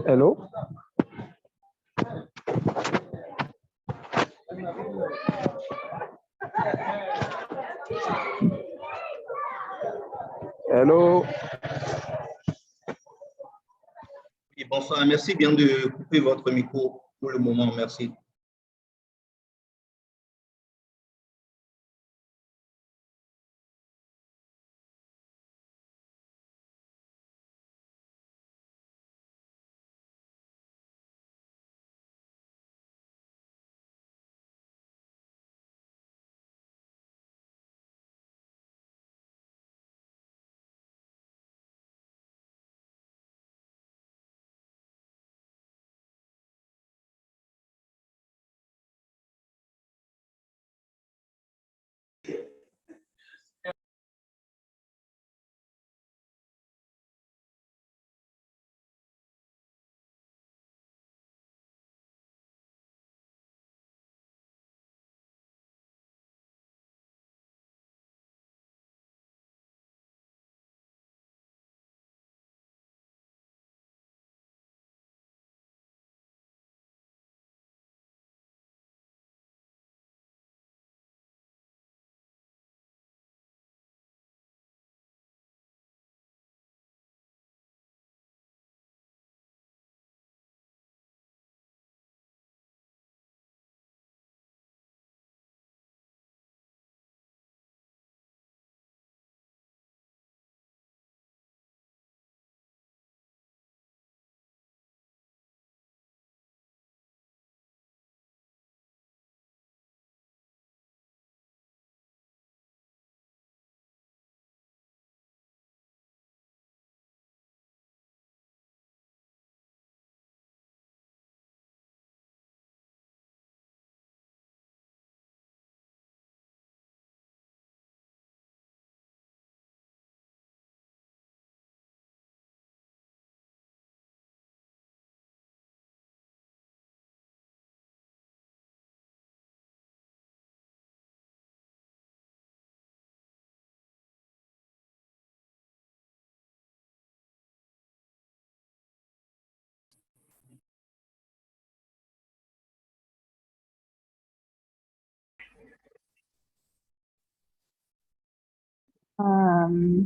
Hello? Hello? Oui, bonsoir, merci bien de couper votre micro pour le moment, merci.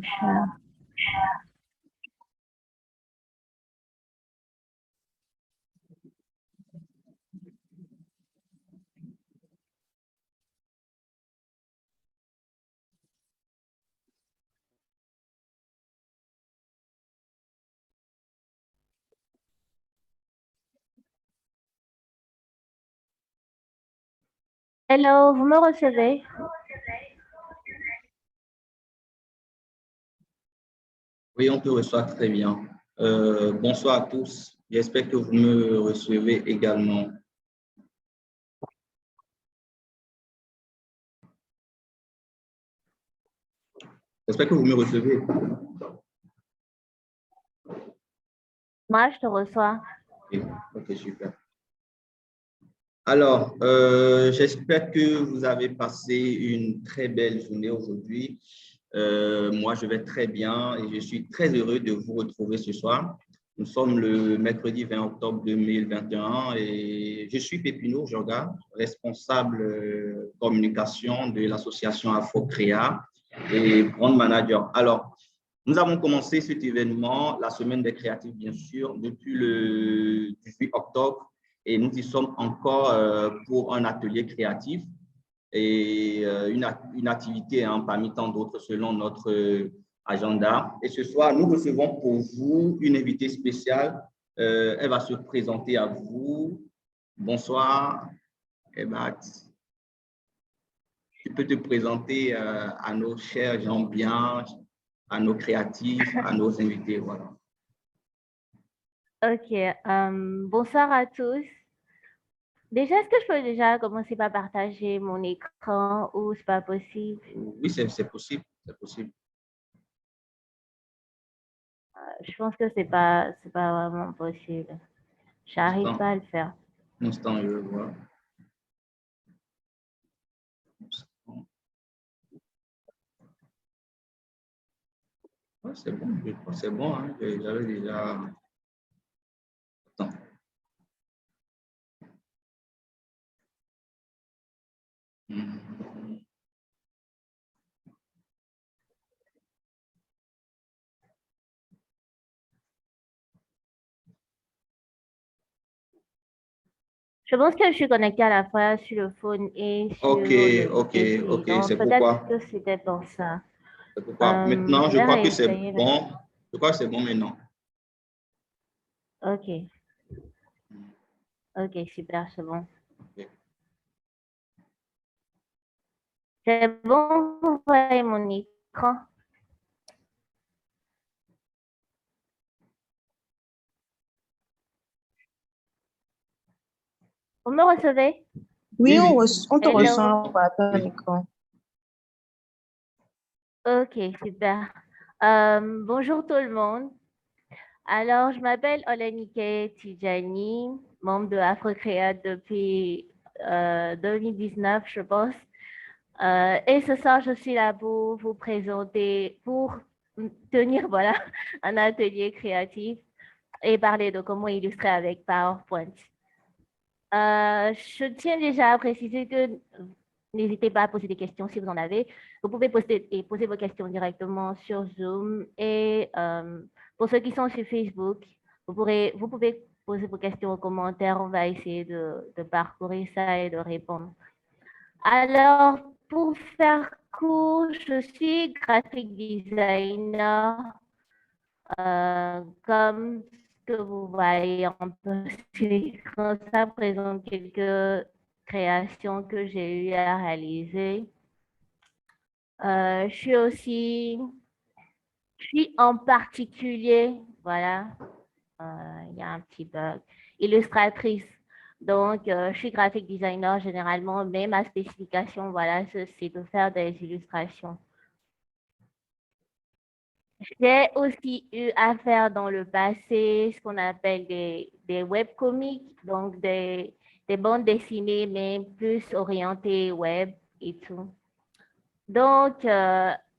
Sure. Hello, vous me recevez? Oui, on te reçoit très bien. Bonsoir à tous, j'espère que vous me recevez également. J'espère que vous me recevez. Moi, je te reçois. Ok, ok, super. Alors, j'espère que vous avez passé une très belle journée aujourd'hui. Moi, je vais très bien et je suis très heureux de vous retrouver ce soir. Nous sommes le mercredi 20 octobre 2021 et je suis Pépino Jorga, responsable communication de l'association AfroCréa et brand manager. Alors, nous avons commencé cet événement, la semaine des créatifs, bien sûr, depuis le 18 octobre et nous y sommes encore pour un atelier créatif et une activité parmi tant d'autres selon notre agenda. Et ce soir, nous recevons pour vous une invitée spéciale. Elle va se présenter à vous. Bonsoir, Ebat. Tu peux te présenter à nos chers gens bien, à nos créatifs, à nos invités. Voilà. Ok, bonsoir à tous. Déjà, est-ce que je peux déjà commencer par partager mon écran ou c'est pas possible? Oui, c'est possible, c'est possible. Je pense que c'est pas vraiment possible. J'arrive pas à le faire. Un instant, je vois. Ouais, c'est bon, je crois que c'est bon. Hein. J'avais déjà. Attends. Hmm. Je pense que je suis connectée à la fois sur le phone et sur Ok, le ok, PC. ok, Donc, c'est peut-être pourquoi. que c'était pour ça. C'est pourquoi. Maintenant, Je je vais crois que c'est réessayer. bon. Je crois que c'est bon maintenant. OK. OK, super, c'est bon. Ok. C'est bon, vous voyez mon écran. Vous me recevez? Oui, Oui, oui. on te Hello. ressent par ton Oui. écran. OK, super. Bonjour tout le monde. Alors, je m'appelle Olenike Tidjani, membre de Afrocréate depuis 2019, je pense. Et ce soir, je suis là pour vous présenter, pour tenir voilà, un atelier créatif et parler de comment illustrer avec PowerPoint. Je tiens déjà à préciser que n'hésitez pas à poser des questions si vous en avez. Vous pouvez poser vos questions directement sur Zoom. Et pour ceux qui sont sur Facebook, vous pouvez poser vos questions en commentaire. On va essayer de parcourir ça et de répondre. Alors, pour faire court, je suis graphic designer. Comme ce que vous voyez un peu sur l'écran, ça présente quelques créations que j'ai eu à réaliser. Je suis en particulier, voilà, il y a un petit bug, illustratrice. Donc, je suis graphic designer généralement, mais ma spécification, voilà, c'est de faire des illustrations. J'ai aussi eu à faire dans le passé ce qu'on appelle des webcomics, donc des bandes dessinées, mais plus orientées web et tout. Donc,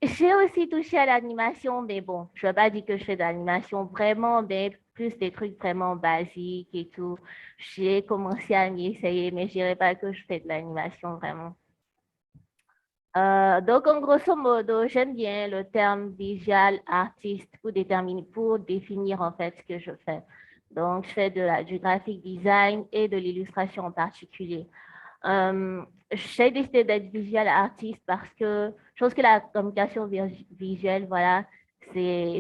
j'ai aussi touché à l'animation, mais bon, je ne vais pas dire que je fais de l'animation vraiment, mais plus des trucs vraiment basiques et tout. J'ai commencé à m'y essayer, mais je dirais pas que je fais de l'animation vraiment. Donc, en grosso modo, j'aime bien le terme visual artiste pour définir en fait ce que je fais. Donc, je fais du graphic design et de l'illustration en particulier. J'ai décidé d'être visual artiste parce que je pense que la communication visuelle, voilà,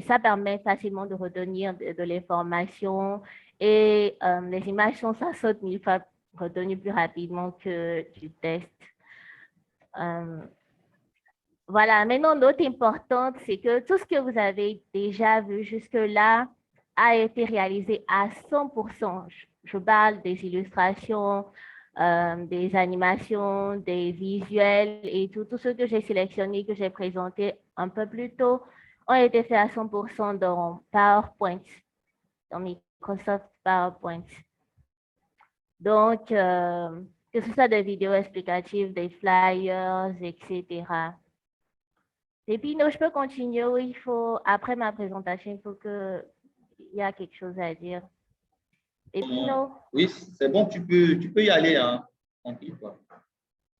ça permet facilement de retenir de l'information et les images sont ça saute mille fois retenues plus rapidement que du texte. Voilà, maintenant, note importante, c'est que tout ce que vous avez déjà vu jusque-là a été réalisé à 100%. Je parle des illustrations, des animations, des visuels et tout ce que j'ai sélectionné, que j'ai présenté un peu plus tôt, ont été faits à 100% dans PowerPoint, dans Microsoft PowerPoint. Donc, que ce soit des vidéos explicatives, des flyers, etc. Et puis, non, je peux continuer ou après ma présentation, il y a quelque chose à dire. Et puis, non, Oui, c'est bon, tu peux y aller. Hein. Tranquille, quoi.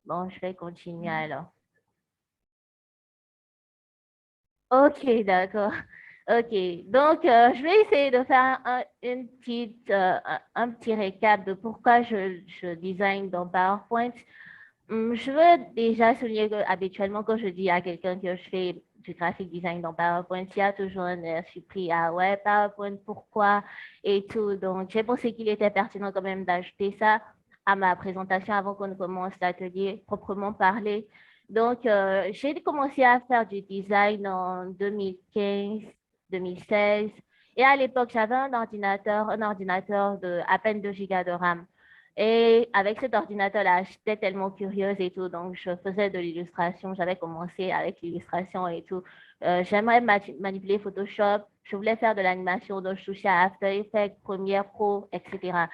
bon, je vais continuer alors. Ok, d'accord. Ok, donc je vais essayer de faire un petit récap de pourquoi je design dans PowerPoint. Je veux déjà souligner que habituellement, quand je dis à quelqu'un que je fais du graphic design dans PowerPoint, il y a toujours un air surpris. Ah ouais, PowerPoint, pourquoi? Et tout. Donc, j'ai pensé qu'il était pertinent quand même d'ajouter ça à ma présentation avant qu'on ne commence l'atelier proprement parlé. Donc, j'ai commencé à faire du design en 2015, 2016. Et à l'époque, j'avais un ordinateur de à peine 2 gigas de RAM. Et avec cet ordinateur-là, j'étais tellement curieuse et tout, donc je faisais de l'illustration. J'avais commencé avec l'illustration et tout. J'aimerais manipuler Photoshop. Je voulais faire de l'animation, donc je touchais à After Effects, Premiere Pro, etc.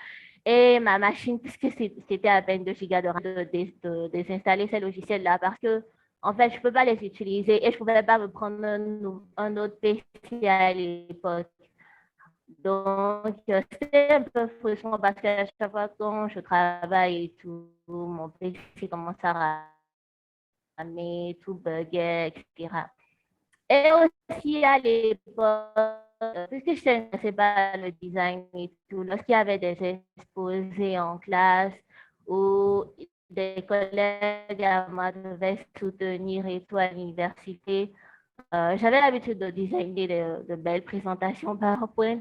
Et ma machine, puisque c'était à peine 2 gigas de RAM, de désinstaller ces logiciels-là parce que en fait, je ne peux pas les utiliser et je ne pouvais pas me prendre un autre PC à l'époque. Donc, c'était un peu frustrant parce qu'à chaque fois quand je travaille et tout, mon PC commence à ramer, tout buguait, etc. Et aussi à l'époque, puisque je ne sais pas le design et tout, lorsqu'il y avait des exposés en classe ou des collègues à moi devaient soutenir et tout à l'université, j'avais l'habitude de designer de belles présentations PowerPoint,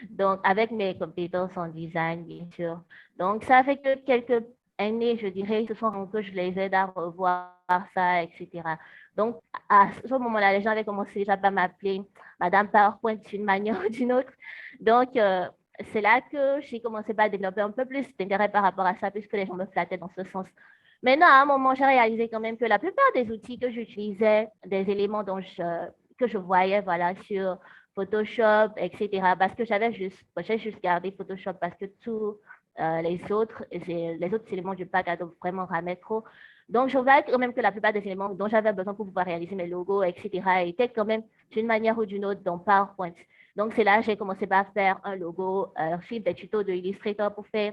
donc avec mes compétences en design, bien sûr. Donc, ça fait que quelques années, je dirais, ce sont que je les aide à revoir ça, etc. Donc, à ce moment-là, les gens avaient commencé déjà à m'appeler Madame PowerPoint d'une manière ou d'une autre. Donc, c'est là que j'ai commencé à développer un peu plus d'intérêt par rapport à ça, puisque les gens me flattaient dans ce sens. Maintenant, à un moment, j'ai réalisé quand même que la plupart des outils que j'utilisais, des éléments que je voyais voilà, sur Photoshop, etc., parce que j'ai juste gardé Photoshop parce que tous les autres éléments du pack Adobe vraiment ramaient trop. Donc, je voyais quand même que la plupart des éléments dont j'avais besoin pour pouvoir réaliser mes logos, etc., étaient quand même d'une manière ou d'une autre dans PowerPoint. Donc, c'est là que j'ai commencé par faire un logo, suivre des tutos de Illustrator pour faire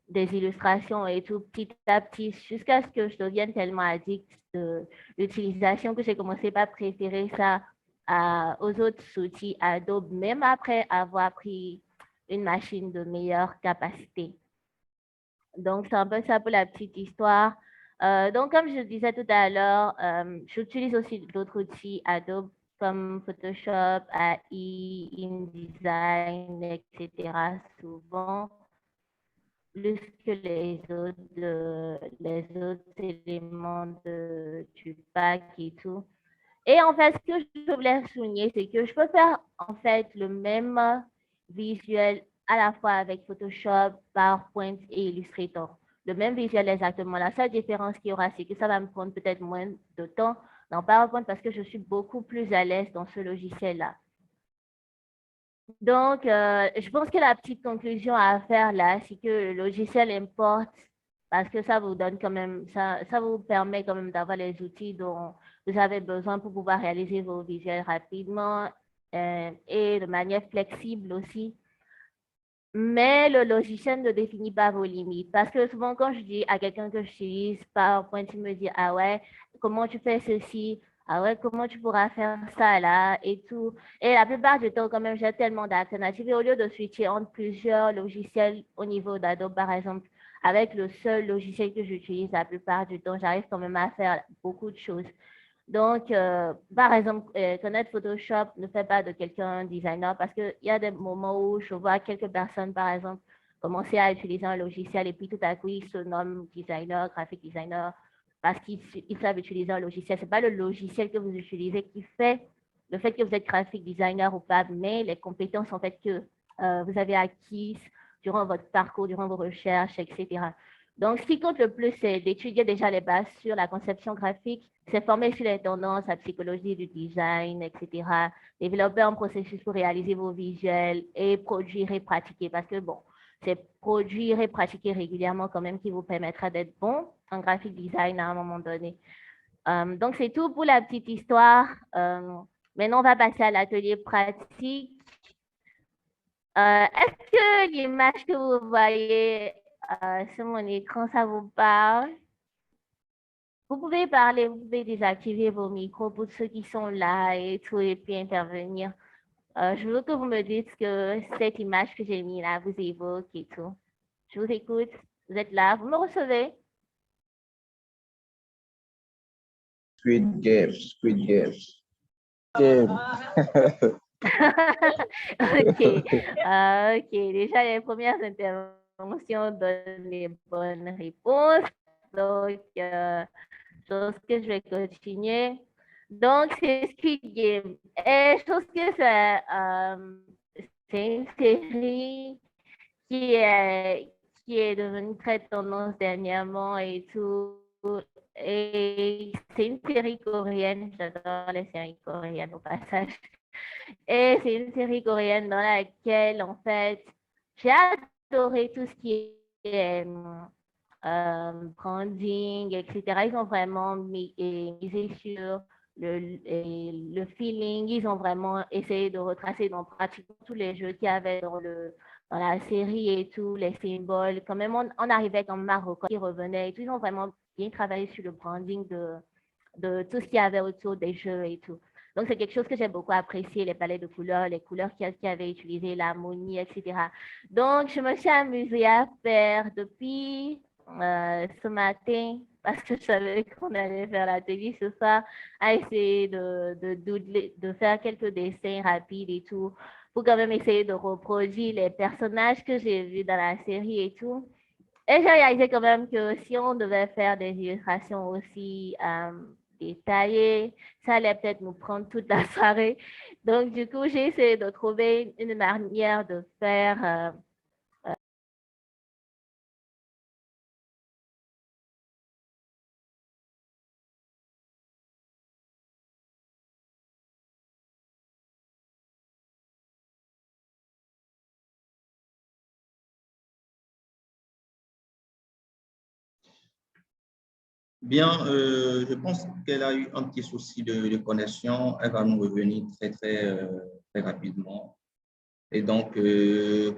des illustrations et tout petit à petit jusqu'à ce que je devienne tellement addict de l'utilisation que j'ai commencé par préférer ça aux autres outils Adobe, même après avoir pris une machine de meilleure capacité. Donc, c'est un peu ça pour la petite histoire. Donc, comme je disais tout à l'heure, j'utilise aussi d'autres outils Adobe comme Photoshop, AI, InDesign, etc. souvent plus que les autres éléments du pack et tout. Et en fait, ce que je voulais souligner, c'est que je peux faire en fait le même visuel à la fois avec Photoshop, PowerPoint et Illustrator. Le même visuel exactement. La seule différence qu'il y aura, c'est que ça va me prendre peut-être moins de temps dans PowerPoint parce que je suis beaucoup plus à l'aise dans ce logiciel-là. Donc, je pense que la petite conclusion à faire là, c'est que le logiciel importe parce que ça vous donne quand même, ça vous permet quand même d'avoir les outils dont vous avez besoin pour pouvoir réaliser vos visuels rapidement et de manière flexible aussi. Mais le logiciel ne définit pas vos limites. Parce que souvent, quand je dis à quelqu'un que j'utilise PowerPoint, il me dit, ah ouais, comment tu fais ceci? Ah ouais, comment tu pourras faire ça là et tout. Et la plupart du temps, quand même, j'ai tellement d'alternatives. Et au lieu de switcher entre plusieurs logiciels au niveau d'Adobe, par exemple, avec le seul logiciel que j'utilise la plupart du temps, j'arrive quand même à faire beaucoup de choses. Donc, par exemple, connaître Photoshop ne fait pas de quelqu'un un designer parce qu'il y a des moments où je vois quelques personnes, par exemple, commencer à utiliser un logiciel et puis tout à coup, ils se nomment designer, graphic designer parce qu'ils savent utiliser un logiciel. Ce n'est pas le logiciel que vous utilisez qui fait le fait que vous êtes graphic designer ou pas, mais les compétences en fait que vous avez acquises durant votre parcours, durant vos recherches, etc. Donc, ce qui compte le plus, c'est d'étudier déjà les bases sur la conception graphique, s'informer sur les tendances, la psychologie du design, etc. Développer un processus pour réaliser vos visuels et produire et pratiquer. Parce que, bon, c'est produire et pratiquer régulièrement quand même qui vous permettra d'être bon en graphic design à un moment donné. Donc, c'est tout pour la petite histoire. Maintenant, on va passer à l'atelier pratique. Est-ce que l'image que vous voyez sur mon écran, ça vous parle? Vous pouvez parler, vous pouvez désactiver vos micros pour ceux qui sont là et tout, et puis intervenir. Je veux que vous me dites ce que cette image que j'ai mise là vous évoque et tout. Je vous écoute. Vous êtes là, vous me recevez? Squid Game, Squid Game. Game. Ok. Ok. Déjà, les premières interventions donnent les bonnes réponses. Donc, je pense que je vais continuer. Donc, c'est Squid Game. Et je pense que c'est une série qui est devenue très tendance dernièrement et tout. Et c'est une série coréenne. J'adore les séries coréennes au passage. Et c'est une série coréenne dans laquelle, en fait, j'ai adoré tout ce qui est branding, etc. Ils ont vraiment misé sur le feeling. Ils ont vraiment essayé de retracer dans pratiquement tous les jeux qu'il y avait dans la série et tout, les symboles. Quand même, on arrivait comme Maroc qui revenait et tout. Ils ont vraiment bien travaillé sur le branding de tout ce qu'il y avait autour des jeux et tout. Donc, c'est quelque chose que j'ai beaucoup apprécié, les palettes de couleurs, les couleurs qu'il avait utilisées, l'harmonie, etc. Donc, je me suis amusée à faire depuis ce matin, parce que je savais qu'on allait faire l'atelier ce soir, à essayer de faire quelques dessins rapides et tout, pour quand même essayer de reproduire les personnages que j'ai vus dans la série et tout. Et j'ai réalisé quand même que si on devait faire des illustrations aussi détaillées, ça allait peut-être nous prendre toute la soirée. Donc, du coup, j'ai essayé de trouver une manière de faire Bien, je pense qu'elle a eu un petit souci de connexion. Elle va nous revenir très rapidement. Et donc,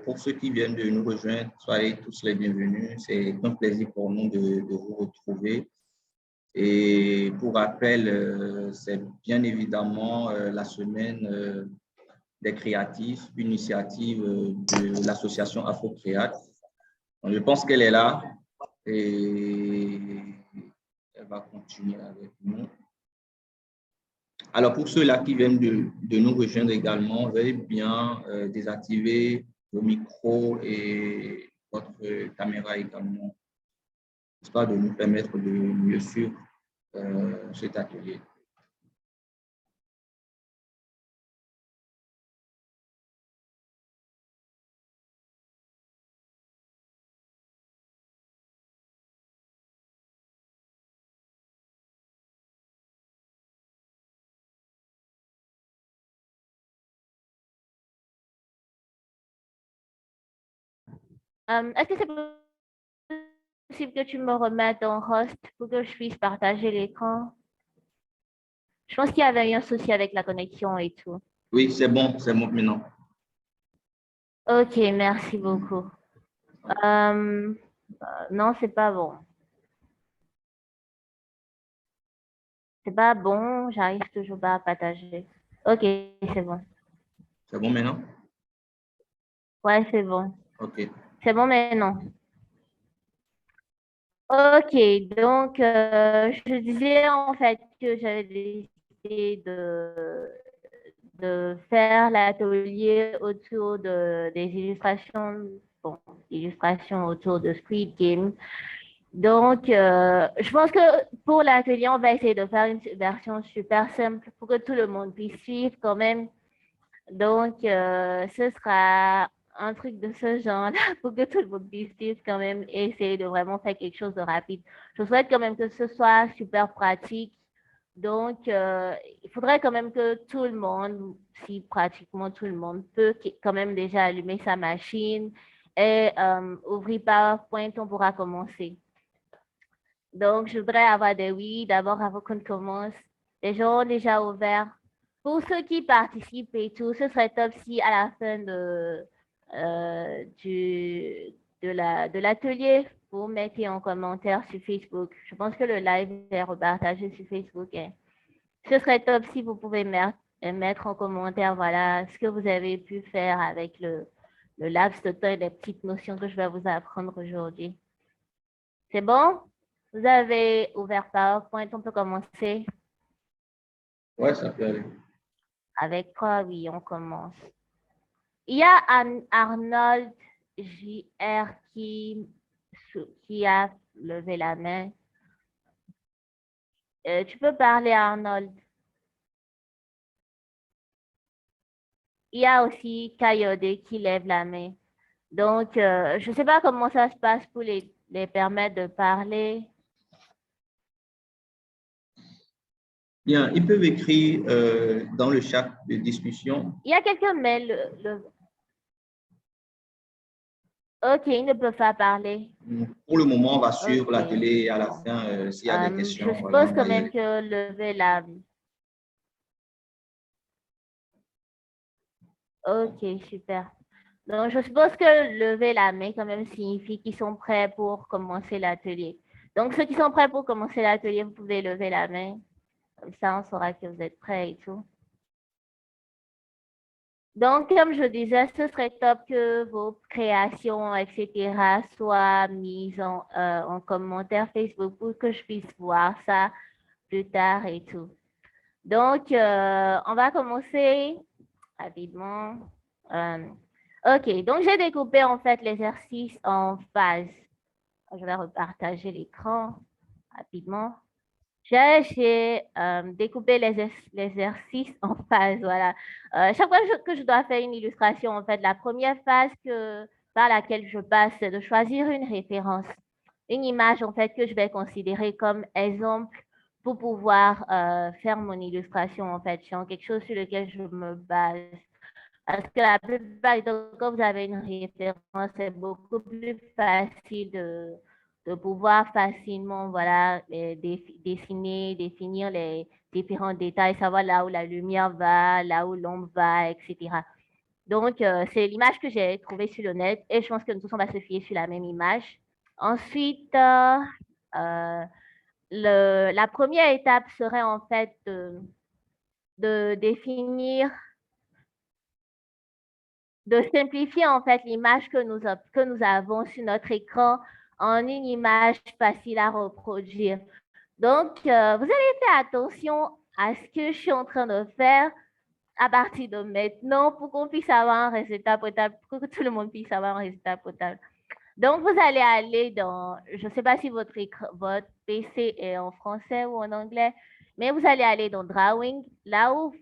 pour ceux qui viennent de nous rejoindre, soyez tous les bienvenus. C'est un plaisir pour nous de vous retrouver. Et pour rappel, c'est bien évidemment la semaine des créatifs, une initiative de l'association Afro-Créate. Je pense qu'elle est là et elle va continuer avec nous. Alors, pour ceux-là qui viennent de nous rejoindre également, veuillez bien désactiver vos micros et votre caméra également, histoire de nous permettre de mieux suivre cet atelier. est-ce que c'est possible que tu me remettes en host pour que je puisse partager l'écran? Je pense qu'il y avait eu un souci avec la connexion et tout. Oui, c'est bon maintenant. Ok, merci beaucoup. Non, c'est pas bon. C'est pas bon, j'arrive toujours pas à partager. Ok, c'est bon. C'est bon maintenant? Ouais, c'est bon. OK. C'est bon maintenant. Ok, donc je disais en fait que j'avais décidé de faire l'atelier autour des illustrations, bon, illustrations autour de Squid Game. Donc, je pense que pour l'atelier, on va essayer de faire une version super simple pour que tout le monde puisse suivre quand même. Donc, ce sera un truc de ce genre-là pour que tout le monde puisse suivre quand même et essayer de vraiment faire quelque chose de rapide. Je souhaite quand même que ce soit super pratique. Donc, il faudrait quand même que tout le monde, si pratiquement tout le monde peut quand même déjà allumer sa machine et ouvrir PowerPoint, on pourra commencer. Donc, je voudrais avoir des oui d'abord avant qu'on commence. Les gens ont déjà ouvert. Pour ceux qui participent et tout, ce serait top si à la fin de l'atelier, vous mettez en commentaire sur Facebook. Je pense que le live est repartagé sur Facebook. Hein. Ce serait top si vous pouvez mettre en commentaire, voilà, ce que vous avez pu faire avec le laps de temps et les petites notions que je vais vous apprendre aujourd'hui. C'est bon? Vous avez ouvert PowerPoint, on peut commencer. Ouais, ça peut aller. Avec quoi? Oui, on commence. Il y a Arnold JR qui a levé la main. Tu peux parler, Arnold. Il y a aussi Kayode qui lève la main. Donc, je ne sais pas comment ça se passe pour les permettre de parler. Bien, ils peuvent écrire dans le chat de discussion. Il y a quelqu'un, mais OK, ils ne peuvent pas parler. Pour le moment, on va suivre OK. l'atelier et à la fin, s'il y a des Je questions, voilà, suppose on quand va y même aller. que lever la... OK, super. Donc, je suppose que lever la main quand même signifie qu'ils sont prêts pour commencer l'atelier. Donc, ceux qui sont prêts pour commencer l'atelier, vous pouvez lever la main. Comme ça, on saura que vous êtes prêts et tout. Donc, comme je disais, ce serait top que vos créations, etc., soient mises en commentaire Facebook pour que je puisse voir ça plus tard et tout. Donc, on va commencer rapidement. OK, donc j'ai découpé en fait l'exercice en phases. Je vais repartager l'écran rapidement. J'ai découpé l'exercice en phases, voilà. Chaque fois que je dois faire une illustration, en fait, la première phase par laquelle je passe, c'est de choisir une référence, une image, en fait, que je vais considérer comme exemple pour pouvoir faire mon illustration, en fait, sur quelque chose sur lequel je me base. Parce que la plupart du temps, quand vous avez une référence, c'est beaucoup plus facile de pouvoir facilement voilà, dessiner, définir les différents détails, savoir là où la lumière va, là où l'ombre va, etc. Donc, c'est l'image que j'ai trouvée sur le net et je pense que nous tous, on va se fier sur la même image. Ensuite, la première étape serait en fait de définir de simplifier en fait l'image que nous avons sur notre écran en une image facile à reproduire. Donc, vous allez faire attention à ce que je suis en train de faire à partir de maintenant pour qu'on puisse avoir un résultat potable, pour que tout le monde puisse avoir un résultat potable. Donc, vous allez aller dans, je ne sais pas si votre PC est en français ou en anglais, mais vous allez aller dans Drawing, là où,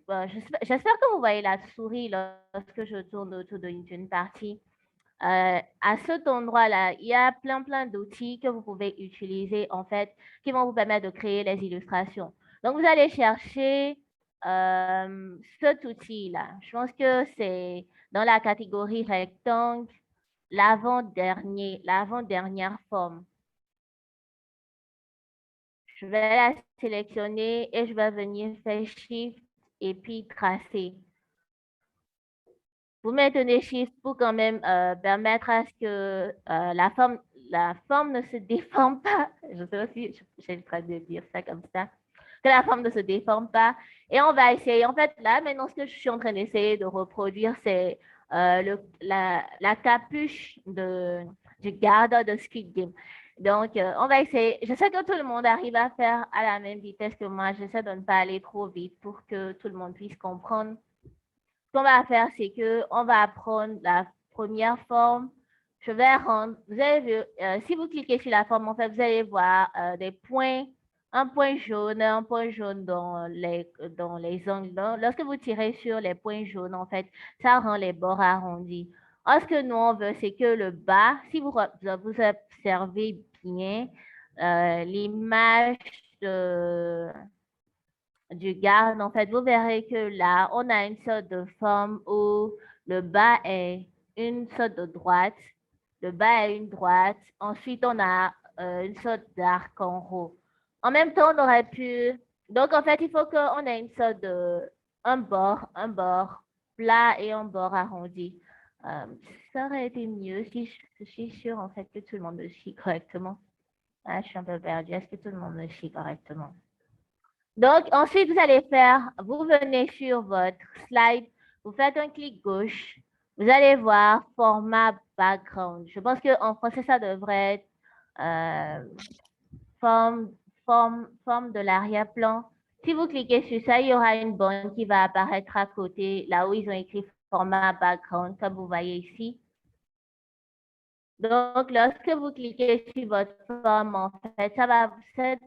j'espère que vous voyez la souris lorsque je tourne autour d'une partie. À cet endroit-là, il y a plein d'outils que vous pouvez utiliser, en fait, qui vont vous permettre de créer les illustrations. Donc, vous allez chercher cet outil-là. Je pense que c'est dans la catégorie rectangle, l'avant-dernière forme. Je vais la sélectionner et je vais venir faire Shift et puis tracer. Vous maintenez Shift pour quand même permettre à ce que la forme ne se déforme pas. Je sais pas si j'ai le droit de dire ça comme ça. Que la forme ne se déforme pas. Et on va essayer. En fait, là, maintenant, ce que je suis en train d'essayer de reproduire, c'est la capuche du gardeur de Squid Game. Donc, on va essayer. Je sais que tout le monde arrive à faire à la même vitesse que moi. J'essaie de ne pas aller trop vite pour que tout le monde puisse comprendre. Ce qu'on va faire, c'est qu'on va prendre la première forme. Je vais rendre, vous avez vu, si vous cliquez sur la forme, en fait, vous allez voir des points, un point jaune dans les angles. Lorsque vous tirez sur les points jaunes, en fait, ça rend les bords arrondis. Or, ce que nous, on veut, c'est que le bas, si vous observez bien, l'image du garde, en fait, vous verrez que là, on a une sorte de forme où le bas est une sorte de droite, le bas est une droite, ensuite on a une sorte d'arc en haut. En même temps, on aurait pu, donc en fait, il faut qu'on ait une sorte de, un bord plat et un bord arrondi. Ça aurait été mieux si je suis sûre en fait que tout le monde le suit correctement. Ah, je suis un peu perdue. Est-ce que tout le monde le suit correctement? Donc, ensuite, vous venez sur votre slide, vous faites un clic gauche, vous allez voir format background. Je pense qu'en français, ça devrait être forme de l'arrière-plan. Si vous cliquez sur ça, il y aura une bande qui va apparaître à côté, là où ils ont écrit format background, comme vous voyez ici. Donc, lorsque vous cliquez sur votre forme, en fait, cette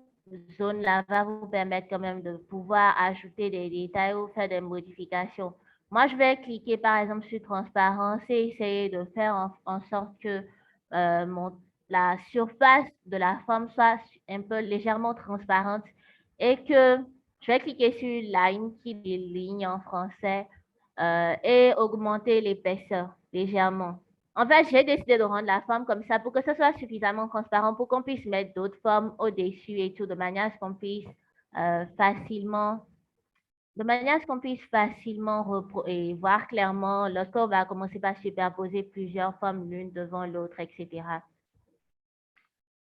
zone-là va vous permettre quand même de pouvoir ajouter des détails ou faire des modifications. Moi, je vais cliquer par exemple sur transparence et essayer de faire en sorte que la surface de la forme soit un peu légèrement transparente et que je vais cliquer sur line qui dit ligne en français et augmenter l'épaisseur légèrement. En fait, j'ai décidé de rendre la forme comme ça pour que ce soit suffisamment transparent pour qu'on puisse mettre d'autres formes au-dessus et tout, de manière à ce qu'on puisse facilement et voir clairement lorsqu'on va commencer par superposer plusieurs formes l'une devant l'autre, etc.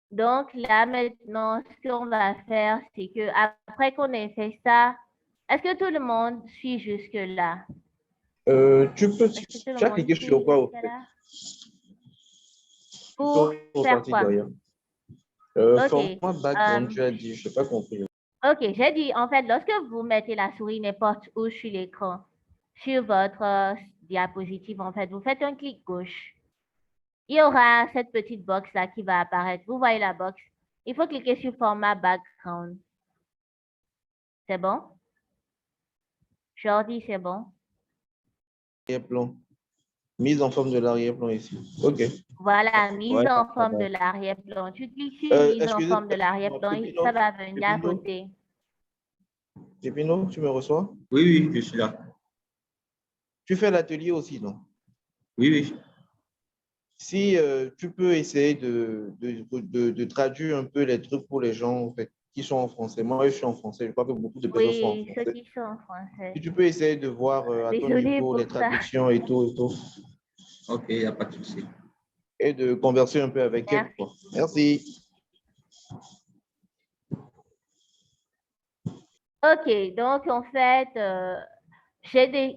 Donc là maintenant, ce qu'on va faire, c'est que après qu'on ait fait ça, est-ce que tout le monde suit jusque-là? Tu peux, Est-ce que tout le tu as monde cliqué suit sur quoi au fait? jusque-là? Tu Pour peux faire repartir quoi? derrière. OK. Format background, tu as dit, je n'ai pas compris. OK, j'ai dit, en fait, lorsque vous mettez la souris n'importe où sur l'écran, sur votre diapositive, en fait, vous faites un clic gauche. Il y aura cette petite box-là qui va apparaître. Vous voyez la box? Il faut cliquer sur format background. C'est bon? Jordi, c'est bon? Arrière-plan. Mise en forme de l'arrière-plan ici. OK. Voilà, mise Ouais, en ça forme va. de l'arrière-plan. Tu cliques sur mise en forme de l'arrière-plan, ça Pépino, va venir à Pépino, côté. Pépino, tu me reçois? Oui, oui, je suis là. Tu fais l'atelier aussi, non? Oui, oui. Si tu peux essayer de traduire un peu les trucs pour les gens en fait, qui sont en français. Moi, je suis en français. Je crois que beaucoup de personnes sont en Oui, ceux français. qui sont en français. Si tu peux essayer de voir à ton Désolée niveau pour les ça. traductions et tout, OK, il n'y a pas de souci. et de converser un peu avec elle, Merci. quoi. Merci. OK, donc en fait,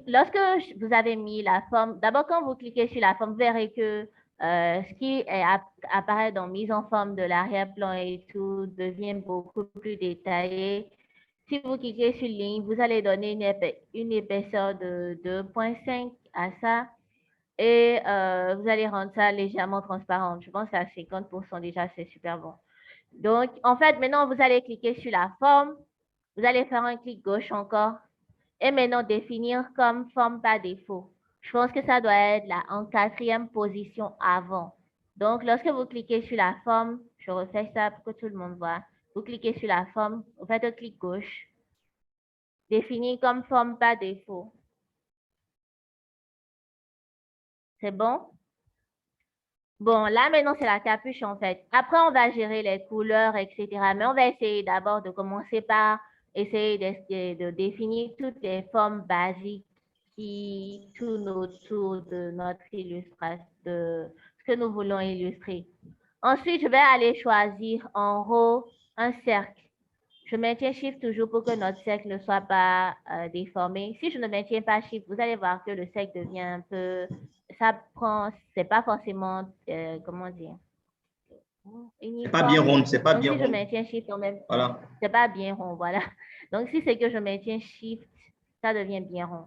lorsque vous avez mis la forme, d'abord quand vous cliquez sur la forme, vous verrez que ce qui apparaît dans mise en forme de l'arrière-plan et tout devient beaucoup plus détaillé. Si vous cliquez sur ligne, vous allez donner une épaisseur de 2,5 à ça et vous allez rendre ça légèrement transparent. Je pense à 50% déjà, c'est super bon. Donc, en fait, maintenant, vous allez cliquer sur la forme. Vous allez faire un clic gauche encore. Et maintenant, définir comme forme par défaut. Je pense que ça doit être là en 4e position avant. Donc, lorsque vous cliquez sur la forme, je refais ça pour que tout le monde voit. Vous cliquez sur la forme, vous faites un clic gauche. Définir comme forme par défaut. C'est bon? Bon, là, maintenant, c'est la capuche, en fait. Après, on va gérer les couleurs, etc. Mais on va essayer d'abord de commencer par essayer de définir toutes les formes basiques qui tournent autour de notre illustration, de ce que nous voulons illustrer. Ensuite, je vais aller choisir en haut un cercle. Je maintiens Shift toujours pour que notre cercle ne soit pas déformé. Si je ne maintiens pas Shift, vous allez voir que le cercle devient un peu, c'est pas forcément, comment dire, C'est pas bien uniforme. rond, c'est pas Donc, bien si je rond. maintiens Shift, Voilà. c'est pas bien rond, voilà. Donc, si c'est que je maintiens Shift, ça devient bien rond.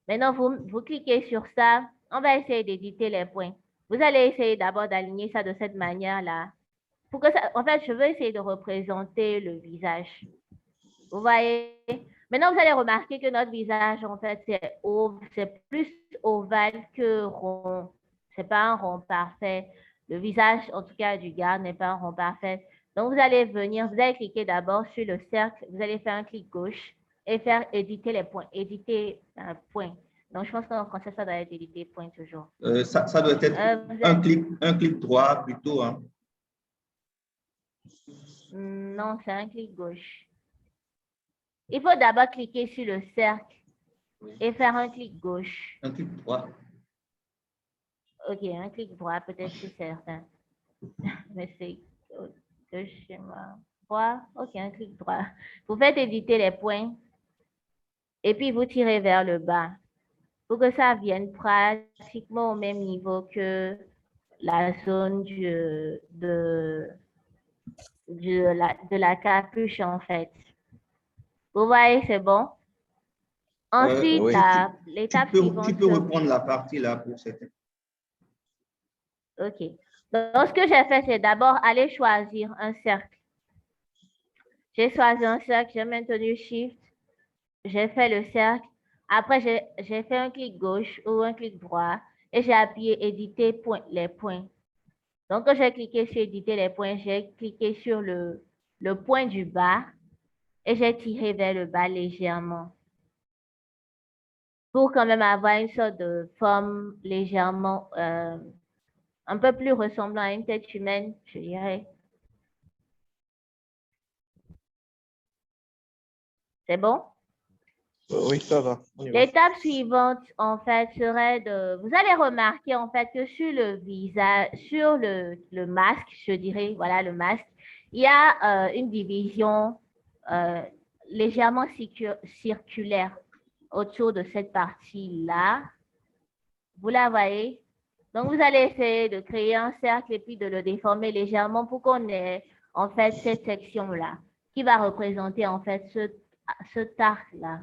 Maintenant, vous cliquez sur ça. On va essayer d'éditer les points. Vous allez essayer d'abord d'aligner ça de cette manière-là. Pour que ça, en fait, je veux essayer de représenter le visage. Vous voyez? Maintenant, vous allez remarquer que notre visage, en fait, c'est plus ovale que rond. C'est pas un rond parfait. Le visage, en tout cas, du gars n'est pas un rond parfait. Donc, vous allez venir, vous allez cliquer d'abord sur le cercle. Vous allez faire un clic gauche et faire éditer les points. Éditer un point. Donc, je pense qu'en français, ça doit être éditer point toujours. Ça doit être un clic droit plutôt. Hein. Non, c'est un clic gauche. Il faut d'abord cliquer sur le cercle et faire un clic gauche. Un clic droit. OK, un clic droit, peut-être c'est certain. Mais c'est gauche chez moi. Droit, OK, un clic droit. Vous faites éditer les points et puis vous tirez vers le bas pour que ça vienne pratiquement au même niveau que la zone de la capuche, en fait. Vous voyez, c'est bon? Ensuite, Oui. l'étape suivante. Tu peux reprendre la partie là pour cette. OK. Donc, ce que j'ai fait, c'est d'abord aller choisir un cercle. J'ai choisi un cercle, j'ai maintenu Shift, j'ai fait le cercle. Après, j'ai fait un clic gauche ou un clic droit et j'ai appuyé éditer les points. Donc, quand j'ai cliqué sur éditer les points, j'ai cliqué sur le point du bas et j'ai tiré vers le bas légèrement pour quand même avoir une sorte de forme légèrement un peu plus ressemblant à une tête humaine, je dirais. C'est bon? Oui, ça va. On y va. L'étape suivante, en fait, serait de... Vous allez remarquer, en fait, que sur le visage, sur le masque, je dirais, voilà, le masque, il y a une division légèrement circulaire autour de cette partie-là. Vous la voyez? Donc, vous allez essayer de créer un cercle et puis de le déformer légèrement pour qu'on ait, en fait, cette section-là qui va représenter, en fait, ce arc-là.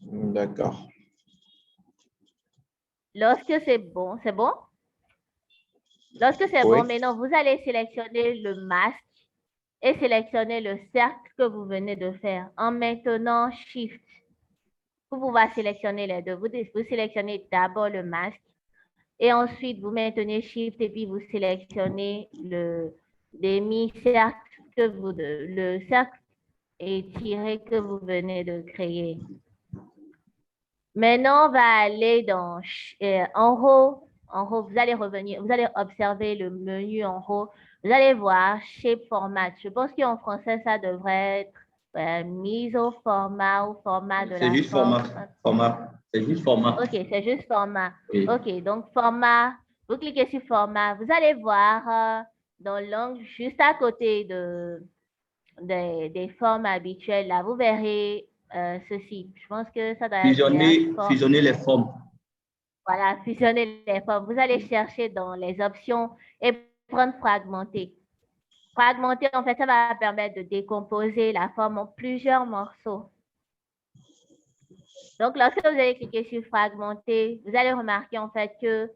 D'accord. Lorsque c'est bon, c'est bon? Lorsque c'est Oui. bon, maintenant, vous allez sélectionner le masque et sélectionner le cercle que vous venez de faire en maintenant Shift. Vous pouvez sélectionner les deux. Vous sélectionnez d'abord le masque et ensuite vous maintenez Shift et puis vous sélectionnez le demi-cercle le cercle étiré que vous venez de créer. Maintenant, on va aller en haut. En haut, vous allez revenir, vous allez observer le menu en haut. Vous allez voir Shape Format. Je pense qu'en français, ça devrait être mise au format ou format de la C'est juste forme. format. C'est juste format. OK, c'est juste format. Oui. OK, donc format. Vous cliquez sur format. Vous allez voir dans l'angle juste à côté des formes habituelles. Là, vous verrez ceci. Je pense que ça doit être Fusionner les formes. Voilà, fusionner les formes. Vous allez chercher dans les options et prendre fragmenter. Fragmenter, en fait, ça va permettre de décomposer la forme en plusieurs morceaux. Donc, lorsque vous allez cliquer sur fragmenter, vous allez remarquer en fait que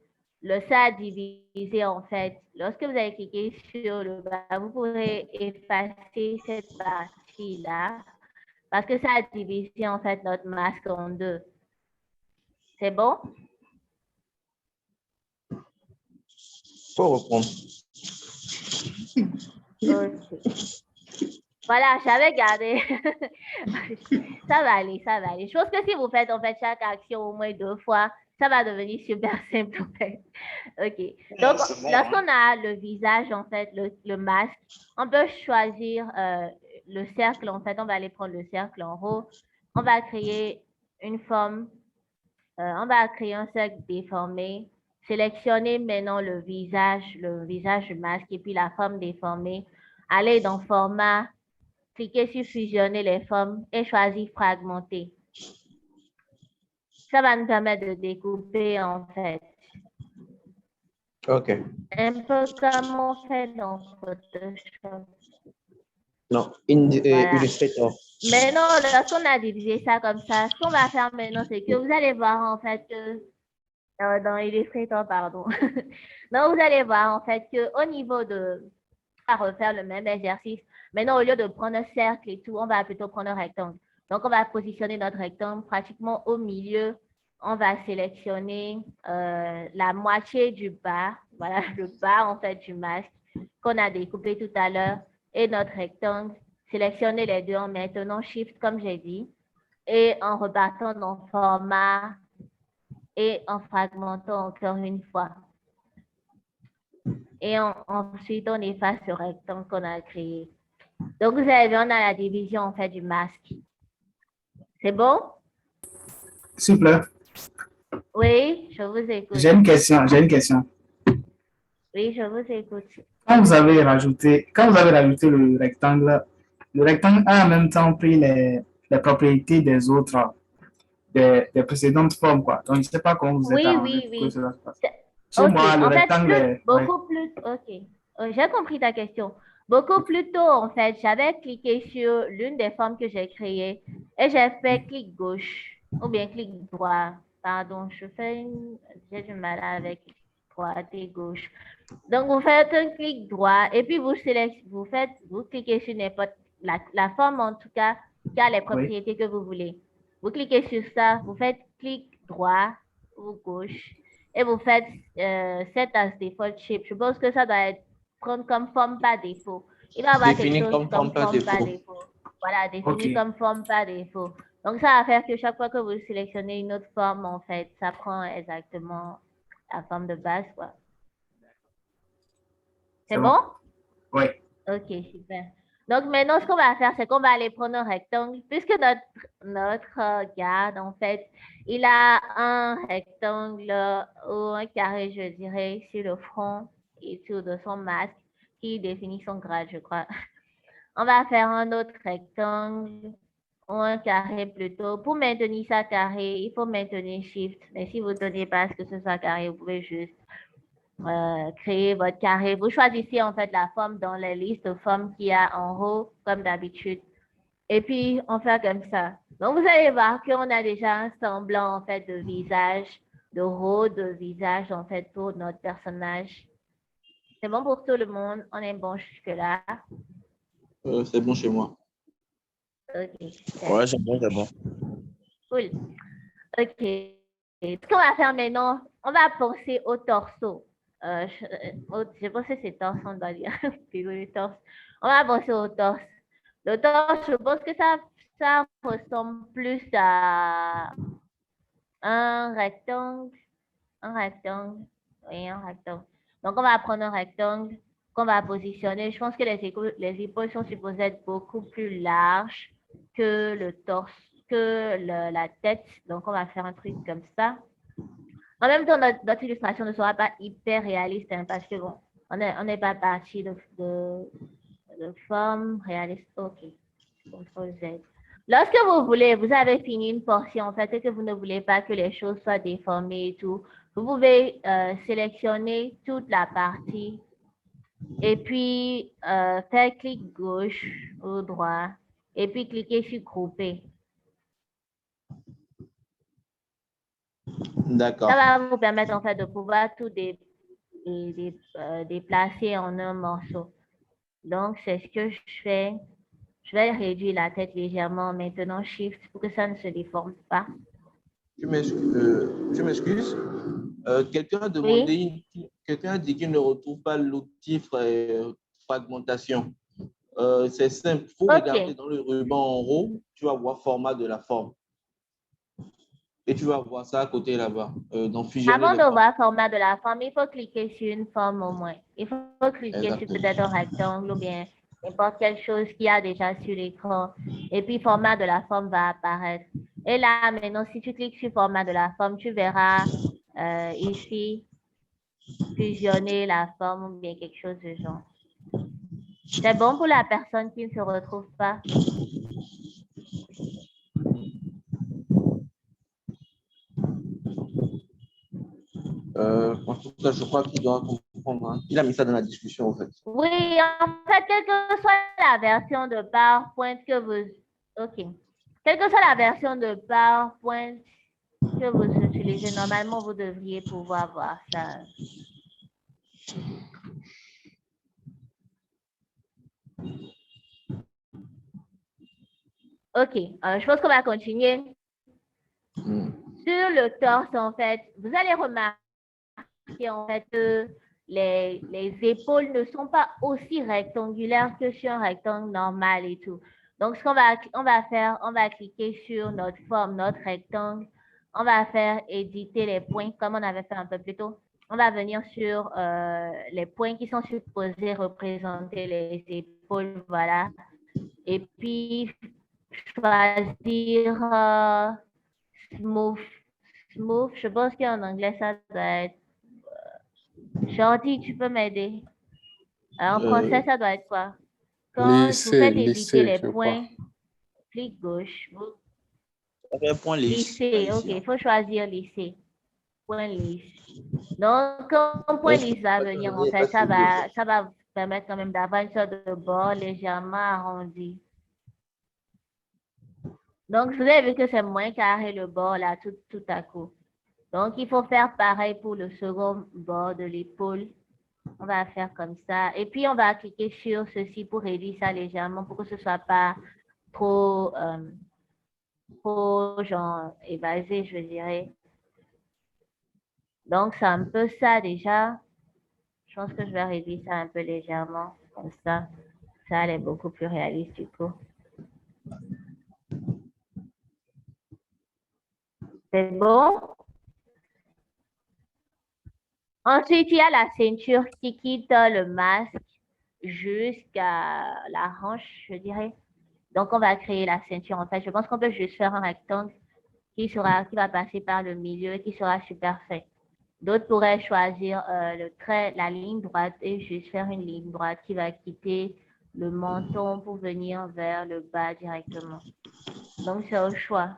ça a divisé en fait. Lorsque vous allez cliquer sur le bas, vous pourrez effacer cette partie-là parce que ça a divisé en fait notre masque en deux. C'est bon? Faut reprendre. Ok. Voilà, j'avais gardé. Ça va aller, ça va aller. Je pense que si vous faites en fait chaque action au moins 2 fois, ça va devenir super simple en fait. OK. Donc, lorsqu'on a le visage, en fait, le masque, on peut choisir le cercle. En fait, on va aller prendre le cercle en haut. On va créer une forme. On va créer un cercle déformé. Sélectionner maintenant le visage du masque et puis la forme déformée. Aller dans format, cliquez sur fusionner les formes et choisir fragmenter. Ça va nous permettre de découper en fait. OK. Un peu comme on fait dans Photoshop. Non, Voilà. Illustrator. Maintenant, lorsqu'on a divisé ça comme ça, ce qu'on va faire maintenant, c'est que vous allez voir en fait que dans Illustrator, pardon. Donc, vous allez voir en fait qu'au niveau de à refaire le même exercice. Maintenant, au lieu de prendre un cercle et tout, on va plutôt prendre un rectangle. Donc, on va positionner notre rectangle pratiquement au milieu. On va sélectionner la moitié du bas, voilà, le bas en fait du masque qu'on a découpé tout à l'heure et notre rectangle. Sélectionner les deux en maintenant Shift, comme j'ai dit, et en repartant dans format et en fragmentant encore une fois. Et ensuite, on efface ce rectangle qu'on a créé. Donc, vous avez vu, on a la division en fait du masque. C'est bon? S'il vous plaît, Oui, je vous écoute. j'ai une question. Oui, je vous écoute. Quand vous avez rajouté le rectangle a en même temps pris les propriétés des autres, des précédentes formes, quoi. Donc, je ne sais pas comment vous êtes Oui, arrangé oui, pour que oui. cela se passe. Chez OK, moi, le en fait, rectangle est... ouais. beaucoup plus, OK. J'ai compris ta question. Beaucoup plus tôt, en fait, j'avais cliqué sur l'une des formes que j'ai créées et j'ai fait clic gauche ou bien clic droit. Pardon, j'ai du mal avec droite et gauche. Donc, vous faites un clic droit et puis vous cliquez sur n'importe la forme, en tout cas, qui a les propriétés que vous voulez. Vous cliquez sur ça, vous faites clic droit ou gauche et vous faites set as default shape. Je pense que ça doit être prendre comme forme par défaut. Il va y avoir Défini quelque chose comme forme par défaut. Voilà, défini comme forme par défaut. Donc, ça va faire que chaque fois que vous sélectionnez une autre forme, en fait, ça prend exactement la forme de base, quoi. C'est C'est bon? Oui. Ok, super. Donc maintenant, ce qu'on va faire, c'est qu'on va aller prendre un rectangle, puisque notre garde, en fait, il a un rectangle ou un carré, je dirais, sur le front et sur de son masque qui définit son grade, je crois. On va faire un autre rectangle ou un carré plutôt. Pour maintenir ça carré, il faut maintenir Shift. Mais si vous ne tenez pas à ce que ce soit carré, vous pouvez juste créer votre carré. Vous choisissez en fait la forme dans les listes de formes qu'il y a en haut, comme d'habitude. Et puis, on fait comme ça. Donc, vous allez voir qu'on a déjà un semblant en fait de visage, de rôle de visage en fait pour notre personnage. C'est bon pour tout le monde. On est bon jusque-là. C'est bon chez moi. OK. Ouais, c'est bon, c'est bon. Cool. OK. Ce qu'on va faire maintenant, on va penser au torse. Je pense que c'est torse, on doit dire. Désolé, torse. On va penser au torse. Le torse, je pense que ça ressemble plus à un rectangle. Un rectangle. Oui, un rectangle. Donc, on va prendre un rectangle qu'on va positionner. Je pense que les épaules sont supposées être beaucoup plus larges que le torse, que la tête. Donc, on va faire un truc comme ça. En même temps, notre illustration ne sera pas hyper réaliste, hein, parce que bon, on n'est pas parti de forme réaliste. OK. CTRL Z. Lorsque vous voulez, vous avez fini une portion, en fait, et que vous ne voulez pas que les choses soient déformées et tout, vous pouvez sélectionner toute la partie et puis faire clic gauche ou droit et puis cliquer sur grouper. D'accord. Ça va vous permettre en fait de pouvoir tout déplacer en un morceau. Donc, c'est ce que je fais. Je vais réduire la tête légèrement maintenant, Shift, pour que ça ne se déforme pas. Tu m'excuses. Quelqu'un a Oui. quelqu'un a dit qu'il ne retrouve pas l'outil fragmentation. C'est simple, il faut regarder OK. dans le ruban en haut, tu vas voir format de la forme. Et tu vas voir ça à côté là-bas, dans fusionner Avant les de formes. voir le format de la forme, il faut cliquer sur une forme au moins. Il faut cliquer sur Exactement. peut-être un rectangle ou bien n'importe quelle chose qu'il y a déjà sur l'écran. Et puis, format de la forme va apparaître. Et là, maintenant, si tu cliques sur format de la forme, tu verras ici fusionner la forme ou bien quelque chose de genre. C'est bon pour la personne qui ne se retrouve pas. En tout cas, je crois qu'il doit comprendre. Hein. Il a mis ça dans la discussion, en fait. Oui, en fait, quelle que soit la version de PowerPoint que vous... OK. Quelle que soit la version de PowerPoint que vous utilisez, normalement, vous devriez pouvoir voir ça. OK. Je pense qu'on va continuer. Sur le torse, en fait, vous allez remarquer, en fait, que les épaules ne sont pas aussi rectangulaires que sur un rectangle normal et tout. Donc, ce qu'on va faire, on va cliquer sur notre forme, notre rectangle. On va faire éditer les points comme on avait fait un peu plus tôt. On va venir sur les points qui sont supposés représenter les épaules, voilà. Et puis, choisir smooth. Smooth, je pense qu'en anglais, ça doit être Jordi, tu peux m'aider? En français, ça doit être quoi? Quand vous faites éditer les je crois. points, clic gauche. Ça fait point lisse. Lycée, OK, il faut choisir lycée. Point lisse. Donc, quand point lisse va venir, en fait, ça va vous permettre quand même d'avoir une sorte de bord légèrement arrondi. Donc, vous avez vu que c'est moins carré le bord là, tout à coup. Donc, il faut faire pareil pour le second bord de l'épaule. On va faire comme ça. Et puis, on va cliquer sur ceci pour réduire ça légèrement pour que ce ne soit pas trop, genre, évasé, je dirais. Donc, c'est un peu ça déjà. Je pense que je vais réduire ça un peu légèrement. Comme ça, ça elle est beaucoup plus réaliste du coup. C'est bon? Ensuite, il y a la ceinture qui quitte le masque jusqu'à la hanche, je dirais. Donc, on va créer la ceinture. En fait, je pense qu'on peut juste faire un rectangle qui va passer par le milieu et qui sera super fait. D'autres pourraient choisir le trait, la ligne droite et juste faire une ligne droite qui va quitter le menton pour venir vers le bas directement. Donc, c'est au choix.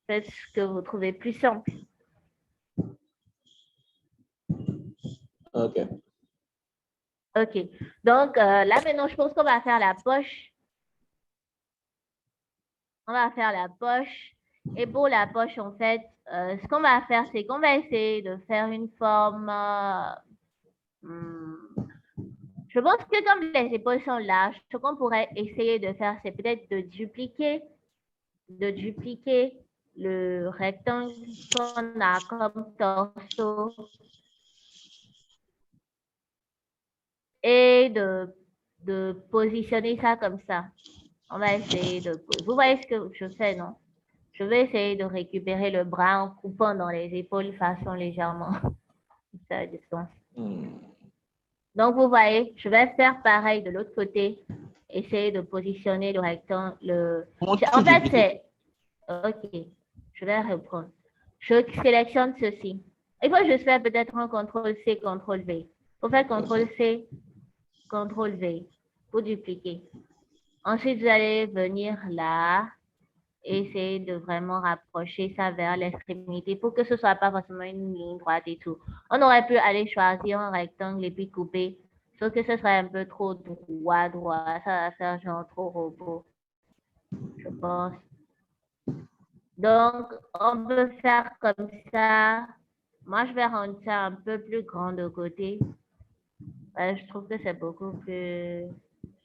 Faites ce que vous trouvez plus simple. OK. OK. Donc, là, maintenant, je pense qu'on va faire la poche. On va faire la poche. Et pour la poche, en fait, ce qu'on va faire, c'est qu'on va essayer de faire une forme. Je pense que comme les épaules sont larges, ce qu'on pourrait essayer de faire, c'est peut-être de dupliquer le rectangle qu'on a comme torse et de positionner ça comme ça. On va essayer de... Vous voyez ce que je fais, non? Je vais essayer de récupérer le bras en coupant dans les épaules façon légèrement. Ça a du sens. Donc, vous voyez, je vais faire pareil de l'autre côté. Essayer de positionner le rectangle. En fait, c'est... OK. Je vais reprendre. Je sélectionne ceci. Il faut juste faire peut-être un CTRL-C, CTRL-V. Il faut faire CTRL-C, CTRL-V pour dupliquer. Ensuite, vous allez venir là. Essayer de vraiment rapprocher ça vers l'extrémité pour que ce ne soit pas forcément une ligne droite et tout. On aurait pu aller choisir un rectangle et puis couper, sauf que ce serait un peu trop droit. Ça va faire genre trop robot, je pense. Donc, on peut faire comme ça. Moi, je vais rendre ça un peu plus grand de côté. Je trouve que c'est beaucoup plus...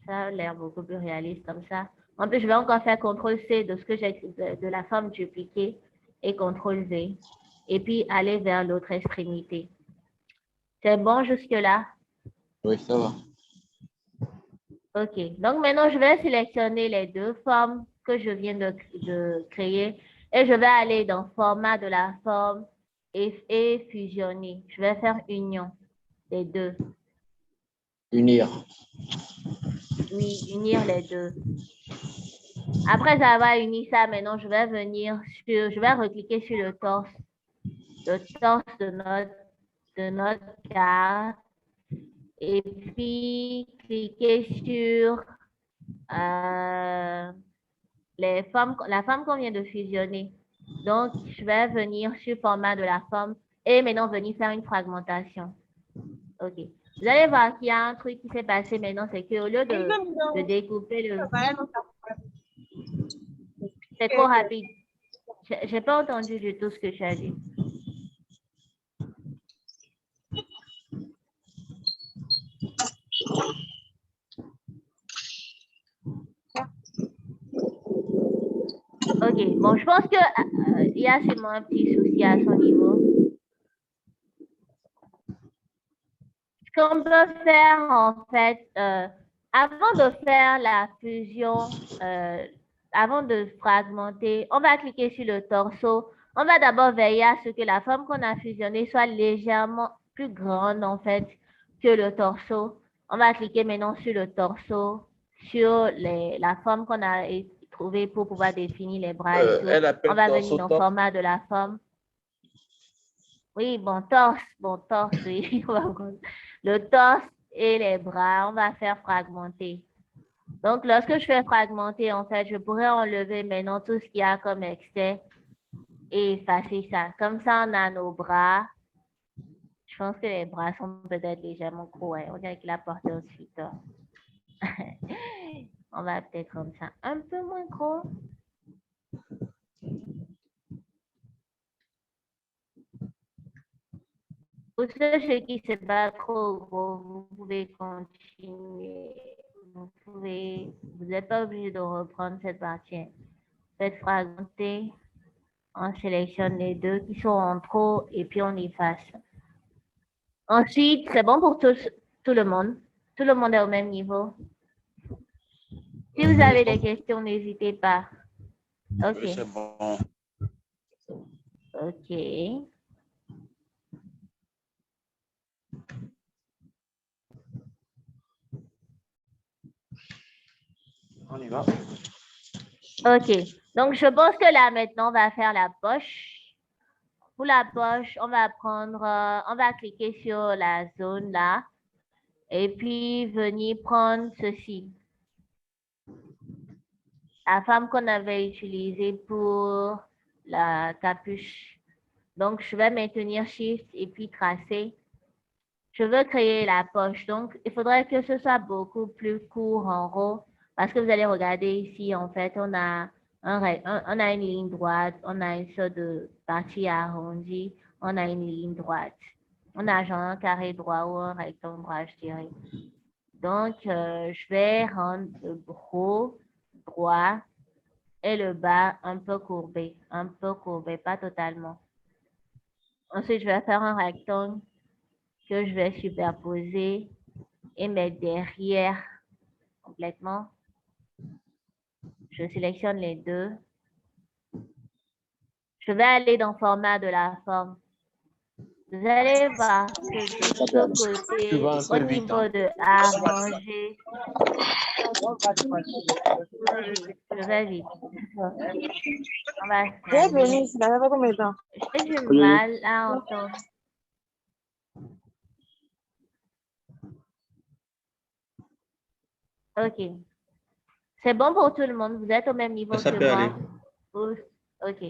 Ça a l'air beaucoup plus réaliste comme ça. En plus, je vais encore faire CTRL-C de ce que j'ai de la forme dupliquée et CTRL-V. Et puis, aller vers l'autre extrémité. C'est bon jusque-là? Oui, ça va. OK. Donc, maintenant, je vais sélectionner les deux formes que je viens de créer et je vais aller dans format de la forme et fusionner. Je vais faire union des deux. Unir. Oui, unir les deux. Après avoir uni ça, maintenant, je vais recliquer sur le torse de notre carte. Et puis, cliquer sur la forme qu'on vient de fusionner. Donc, je vais venir sur format de la forme et maintenant venir faire une fragmentation. OK. Vous allez voir qu'il y a un truc qui s'est passé maintenant, c'est qu'au lieu de découper le... C'est trop rapide. Je n'ai pas entendu du tout ce que tu as dit. OK. Bon, je pense qu'il y a sûrement un petit souci à son niveau. Ce qu'on peut faire, en fait, avant de faire la fusion, avant de fragmenter, on va cliquer sur le torseau. On va d'abord veiller à ce que la forme qu'on a fusionnée soit légèrement plus grande, en fait, que le torseau. On va cliquer maintenant sur le torseau, sur la forme qu'on a trouvée pour pouvoir définir les bras et tout. On va venir dans le format de la forme. Oui, bon torse, oui. Le torse et les bras, on va faire fragmenter. Donc, lorsque je fais fragmenter, en fait, je pourrais enlever maintenant tout ce qu'il y a comme excès et effacer ça. Comme ça, on a nos bras. Je pense que les bras sont peut-être légèrement gros. Ouais. On dirait qu'il a porté au suite. On va peut-être comme ça. Un peu moins gros. Pour ceux qui ne sont pas trop gros, vous pouvez continuer. Vous n'êtes pas obligé de reprendre cette partie. Faites fragmenter. On sélectionne les deux qui sont en trop et puis on efface. Ensuite, c'est bon pour tout le monde. Tout le monde est au même niveau. Si vous avez des questions, n'hésitez pas. OK. Oui, c'est bon. OK. y va. OK. Donc, je pense que là, maintenant, on va faire la poche. Pour la poche, on va on va cliquer sur la zone là et puis venir prendre ceci. La forme qu'on avait utilisée pour la capuche. Donc, je vais maintenir Shift et puis tracer. Je veux créer la poche. Donc, il faudrait que ce soit beaucoup plus court en haut parce que vous allez regarder ici, en fait, on a on a une ligne droite, on a une sorte de partie arrondie, on a une ligne droite. On a genre un carré droit ou un rectangle droit, je dirais. Donc, je vais rendre le haut droit et le bas un peu courbé, pas totalement. Ensuite, je vais faire un rectangle que je vais superposer et mettre derrière complètement. Je sélectionne les deux. Je vais aller dans le format de la forme. Vous allez voir que de ce côté, au niveau de arranger, je vais vite. On va j'ai du mal à entendre. OK. C'est bon pour tout le monde. Vous êtes au même niveau Ça que peut moi. aller. OK.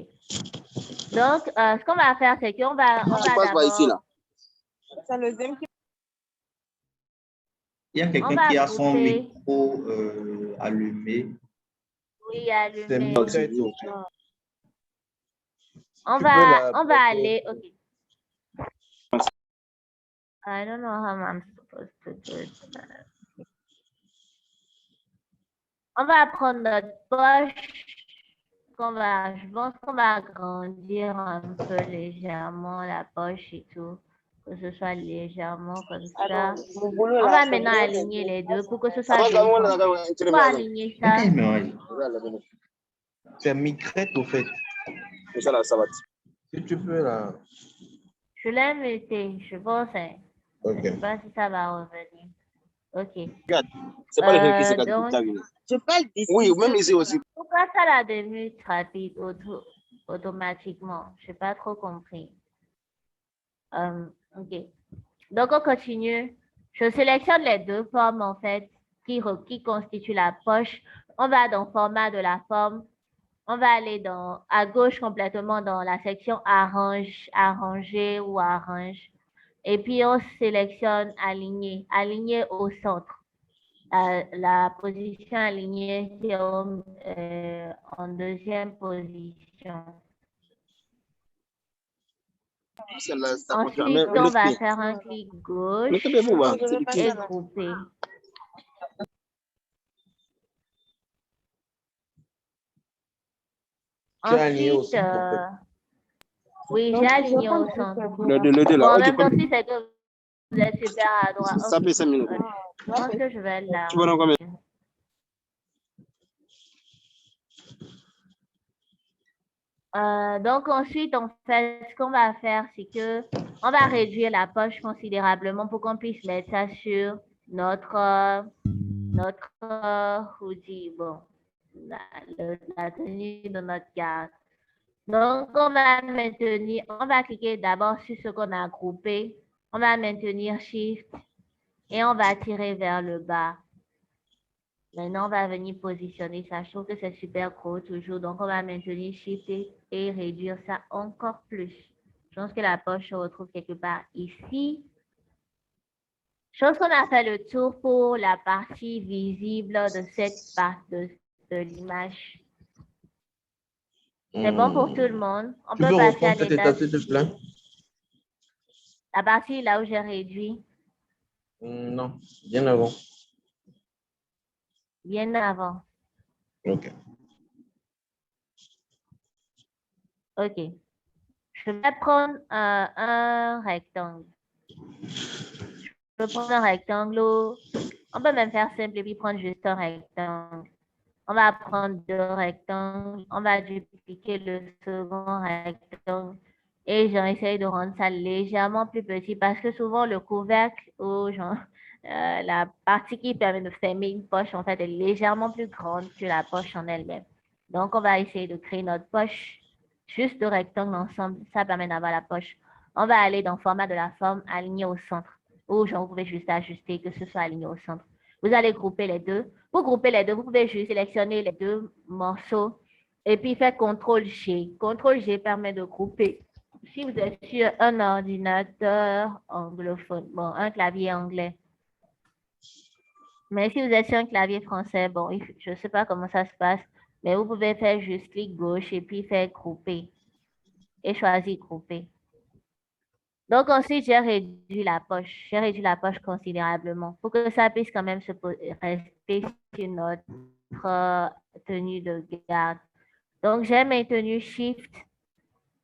Donc, ce qu'on va faire, c'est qu'on va d'abord... Il y a quelqu'un qui a son micro allumé. Oui, allumé. On Tu va peux aller... OK. I don't know how I'm supposed to do it. On va prendre notre poche. Je pense qu'on va agrandir un peu légèrement la poche et tout, que ce soit légèrement comme ça. On va maintenant aligner les deux pour que ce soit décent. On va aligner ça. C'est migrette au fait. C'est ça la savate. Si tu peux là. Je l'ai muté, je pense. Ok. Je ne sais pas si ça va revenir. OK. Regarde, c'est pas le fait que c'est Donc, je parle d'ici. Oui, même ici aussi. pourquoi ça la démute rapide automatiquement? Je n'ai pas trop compris. OK. Donc, on continue. Je sélectionne les deux formes, en fait, qui constituent la poche. On va dans le format de la forme. On va aller à gauche complètement dans la section arranger ou arrange. Et puis, on sélectionne aligner au centre. La position alignée, c'est en deuxième position. Ensuite, on va faire un clic gauche et grouper. Ensuite, oui, j'ai aligné au centre. Bon, en même temps, si c'est que vous êtes super à droite. Ça fait 5 minutes. Je pense que je vais là. Tu vois dans combien? Donc ensuite, en fait, ce qu'on va faire, c'est que on va réduire la poche considérablement pour qu'on puisse mettre ça sur notre hoodie, bon, la tenue de notre garde. Donc, on va cliquer d'abord sur ce qu'on a groupé. On va maintenir Shift et on va tirer vers le bas. Maintenant, on va venir positionner ça. Je trouve que c'est super gros toujours. Donc, on va maintenir Shift et réduire ça encore plus. Je pense que la poche se retrouve quelque part ici. Je pense qu'on a fait le tour pour la partie visible de cette partie de l'image. C'est bon pour tout le monde. On Tu peut peux passer à reprendre cette l'étape. étape, s'il te plaît? La partie là où j'ai réduit. Non, bien avant. Bien avant. Ok. OK. Je vais prendre un rectangle. Je vais prendre un rectangle. On peut même faire simple et puis prendre juste un rectangle. On va prendre deux rectangles. On va dupliquer le second rectangle. Et j'essaie de rendre ça légèrement plus petit parce que souvent le couvercle ou genre, la partie qui permet de fermer une poche, en fait, est légèrement plus grande que la poche en elle-même. Donc, on va essayer de créer notre poche juste de rectangle ensemble. Ça permet d'avoir la poche. On va aller dans le format de la forme alignée au centre. Ou genre, vous pouvez juste ajuster que ce soit aligné au centre. Vous allez grouper les deux. Pour grouper les deux, vous pouvez juste sélectionner les deux morceaux et puis faire CTRL-G. CTRL-G permet de grouper. Si vous êtes sur un ordinateur anglophone, bon, un clavier anglais, mais si vous êtes sur un clavier français, bon, je ne sais pas comment ça se passe, mais vous pouvez faire juste clic gauche et puis faire grouper et choisir grouper. Donc ensuite, j'ai réduit la poche. J'ai réduit la poche considérablement pour que ça puisse quand même rester sur notre tenue de garde. Donc j'ai maintenu Shift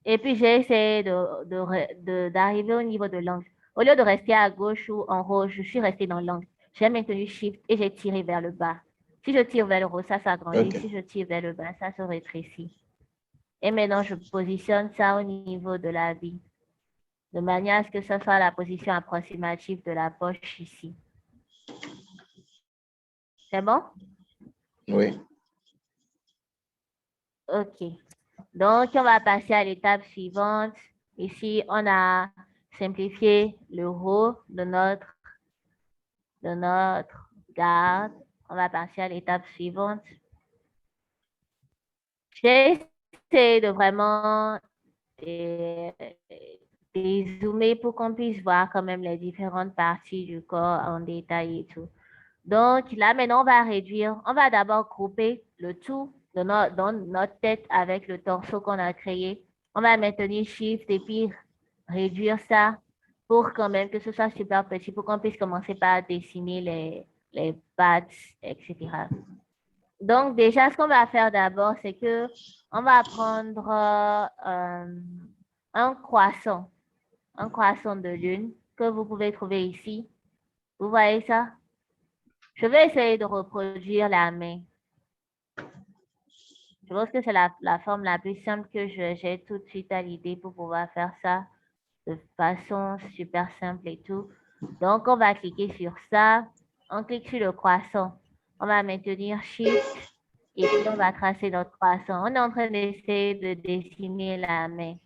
et puis j'ai essayé d'arriver au niveau de l'angle. Au lieu de rester à gauche ou en haut, je suis restée dans l'angle. J'ai maintenu Shift et j'ai tiré vers le bas. Si je tire vers le haut, ça s'agrandit. Ok. Si je tire vers le bas, ça se rétrécit. Et maintenant, je positionne ça au niveau de la vie, de manière à ce que ce soit la position approximative de la poche ici. C'est bon? Oui. OK. Donc, on va passer à l'étape suivante. Ici, on a simplifié le haut de notre garde. On va passer à l'étape suivante. J'ai essayé de vraiment dézoomer pour qu'on puisse voir quand même les différentes parties du corps en détail et tout. Donc, là, maintenant, on va réduire. On va d'abord grouper le tout dans notre tête avec le torseau qu'on a créé. On va maintenir Shift et puis réduire ça pour quand même que ce soit super petit, pour qu'on puisse commencer par dessiner les pattes, etc. Donc, déjà, ce qu'on va faire d'abord, c'est que on va prendre un croissant de lune que vous pouvez trouver ici. Vous voyez ça? Je vais essayer de reproduire la main. Je pense que c'est la forme la plus simple que j'ai tout de suite à l'idée pour pouvoir faire ça de façon super simple et tout. Donc, on va cliquer sur ça. On clique sur le croissant. On va maintenir Shift et puis on va tracer notre croissant. On est en train d'essayer de dessiner la main.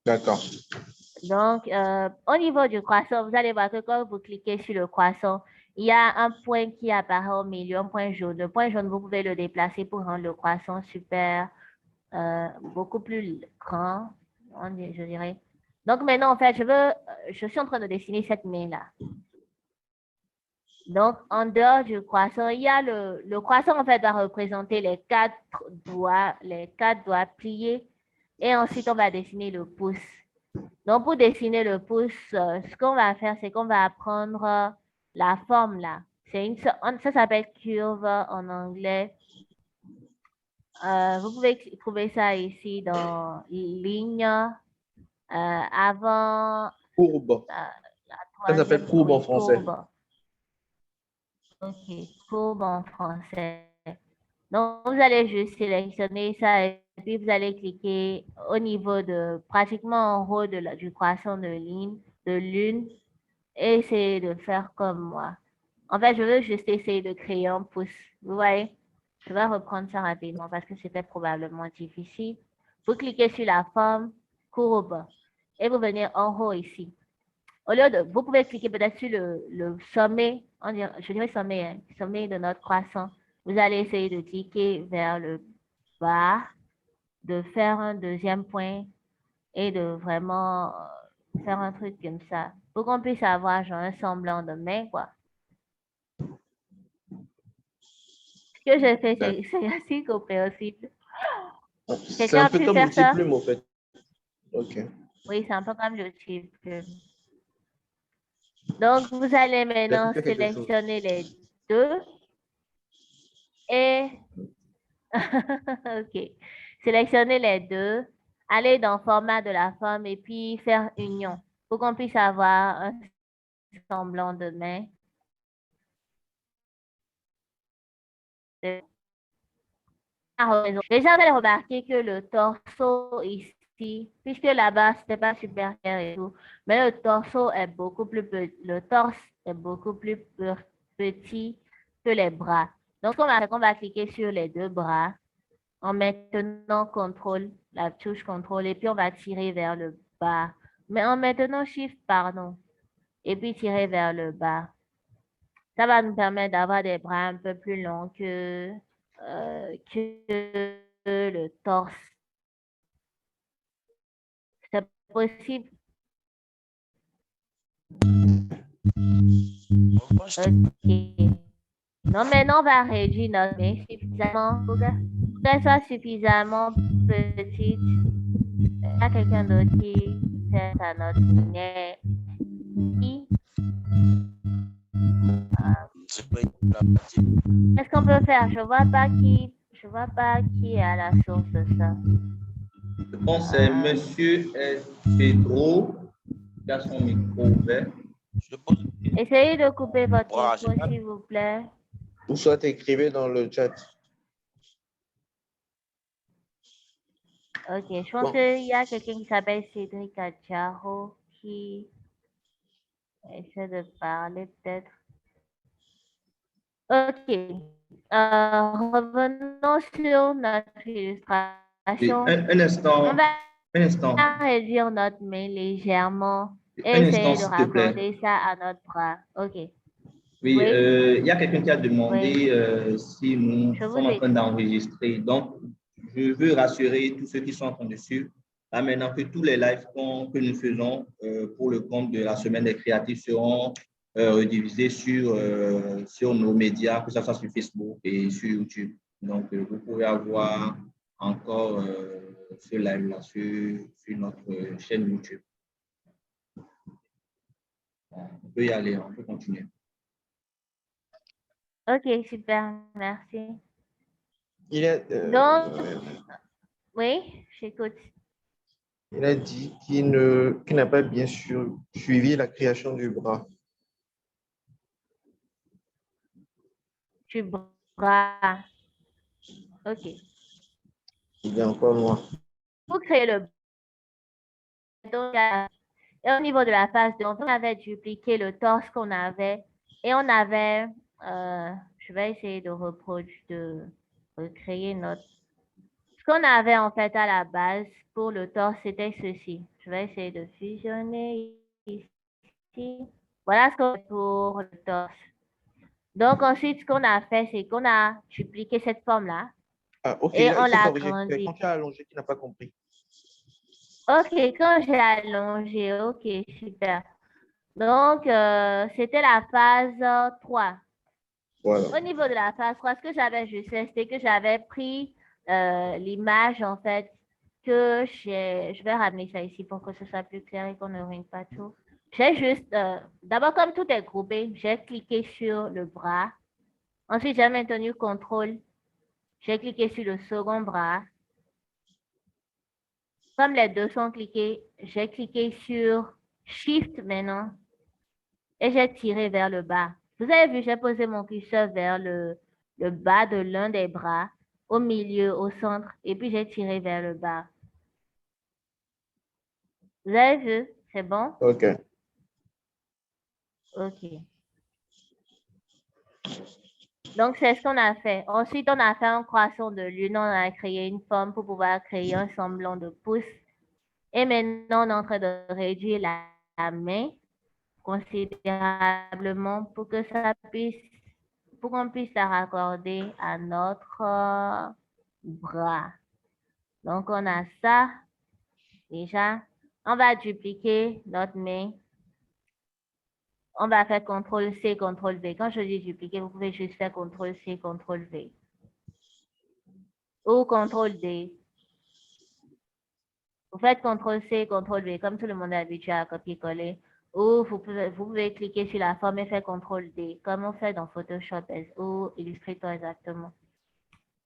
D'accord. Donc, au niveau du croissant, vous allez voir que quand vous cliquez sur le croissant, il y a un point qui apparaît au milieu, un point jaune. Le point jaune, vous pouvez le déplacer pour rendre le croissant super, beaucoup plus grand, je dirais. Donc maintenant, en fait, je suis en train de dessiner cette main-là. Donc, en dehors du croissant, il y a le croissant, en fait, va représenter les quatre doigts pliés. Et ensuite, on va dessiner le pouce. Donc, pour dessiner le pouce, ce qu'on va faire, c'est qu'on va prendre la forme là. Ça s'appelle curve en anglais. Vous pouvez trouver ça ici dans ligne avant Courbe. la Ça s'appelle troisième. courbe en Oui, français. courbe. OK, courbe en français. Donc, vous allez juste sélectionner ça et puis vous allez cliquer au niveau de pratiquement en haut du croissant de lune et essayer de faire comme moi. En fait, je veux juste essayer de créer un pouce. Vous voyez? Je vais reprendre ça rapidement parce que c'était probablement difficile. Vous cliquez sur la forme courbe et vous venez en haut ici. Vous pouvez cliquer peut-être sur le sommet, je dirais sommet, hein, sommet de notre croissant. Vous allez essayer de cliquer vers le bas, de faire un deuxième point et de vraiment faire un truc comme ça pour qu'on puisse avoir genre un semblant de main, quoi. Ce que j'ai fait, c'est assez compréhensible. C'est un Quelqu'un a peu pu comme faire l'outil ça? plume, en fait. OK. Oui, c'est un peu comme le type. Donc, vous allez maintenant J'applique quelque chose. sélectionner les deux et OK. Sélectionnez les deux, allez dans format de la forme et puis faire union pour qu'on puisse avoir un semblant de main. Déjà, vous allez remarquer que le torseau ici petit, puisque là-bas, c'était pas super clair et tout. Mais le torse est beaucoup plus petit que les bras. Donc, ce qu'on va faire, on va cliquer sur les deux bras en maintenant contrôle, la touche contrôle, et puis on va tirer vers le bas. Mais en maintenant shift, pardon, et puis tirer vers le bas. Ça va nous permettre d'avoir des bras un peu plus longs que le torse. C'est possible. OK. Non, maintenant, on va réduire notre main suffisamment pour qu'elle soit suffisamment petite. Il y a quelqu'un d'autre qui fait à notre main. Qu'est-ce qu'on peut faire? Je vois pas qui est à la source de ça. Je pense que c'est Monsieur Pedro qui a son micro ouvert. Essayez de couper votre micro, s'il vous plaît. Ou soit écrivez dans le chat. OK, je pense qu'il y a quelqu'un qui s'appelle Cédric Adjaro qui essaie de parler peut-être. OK. Revenons sur notre illustration. Un instant. On va réduire notre main légèrement et Un essayer instant, de s'il te plaît. raccorder ça à notre bras. OK. Oui, Oui. il y a quelqu'un qui a demandé si nous sommes en train d'enregistrer. Donc, je veux rassurer tous ceux qui sont en train de suivre. Là, maintenant que tous les lives que nous faisons pour le compte de la Semaine des créatifs seront rediffusés sur nos médias, que ce soit sur Facebook et sur YouTube. Donc, vous pouvez avoir encore ce live-là sur notre chaîne YouTube. On peut y aller, on peut continuer. OK, super, merci. Donc, oui, j'écoute. Il a dit qu'il n'a pas bien suivi la création du bras. Du bras. OK. Il est encore loin. Pour créer le donc, et au niveau de la face, donc on avait dupliqué le torse qu'on avait et on avait, je vais essayer de recréer notre. Ce qu'on avait en fait à la base pour le torse, c'était ceci. Je vais essayer de fusionner ici. Voilà ce qu'on a pour le torse. Donc ensuite, ce qu'on a fait, c'est qu'on a dupliqué cette forme-là. Ah, ok, et il on faut l'a corriger. agrandi. Quand tu as allongé, tu n'as pas compris. OK, quand j'ai allongé, OK, super. Donc, c'était la phase 3. Voilà. Au niveau de la phase 3, ce que j'avais juste fait, c'était que j'avais pris l'image, en fait, que je vais ramener ça ici pour que ce soit plus clair et qu'on ne ruine pas tout. J'ai juste, d'abord, comme tout est groupé, j'ai cliqué sur le bras. Ensuite, j'ai maintenu contrôle. J'ai cliqué sur le second bras. Comme les deux sont cliqués, j'ai cliqué sur Shift maintenant et j'ai tiré vers le bas. Vous avez vu, j'ai posé mon curseur vers le bas de l'un des bras, au milieu, au centre, et puis j'ai tiré vers le bas. Vous avez vu? C'est bon? OK. OK. Donc, c'est ce qu'on a fait. Ensuite, on a fait un croissant de lune. On a créé une forme pour pouvoir créer un semblant de pouce. Et maintenant, on est en train de réduire la main considérablement pour que pour qu'on puisse la raccorder à notre bras. Donc, on a ça déjà. On va dupliquer notre main. On va faire CTRL-C, CTRL-V. Quand je dis dupliquer, vous pouvez juste faire CTRL-C, CTRL-V. Ou CTRL-D. Vous faites CTRL-C, CTRL-V, comme tout le monde est habitué à copier-coller. Ou vous pouvez cliquer sur la forme et faire CTRL-D, comme on fait dans Photoshop ou Illustrator exactement.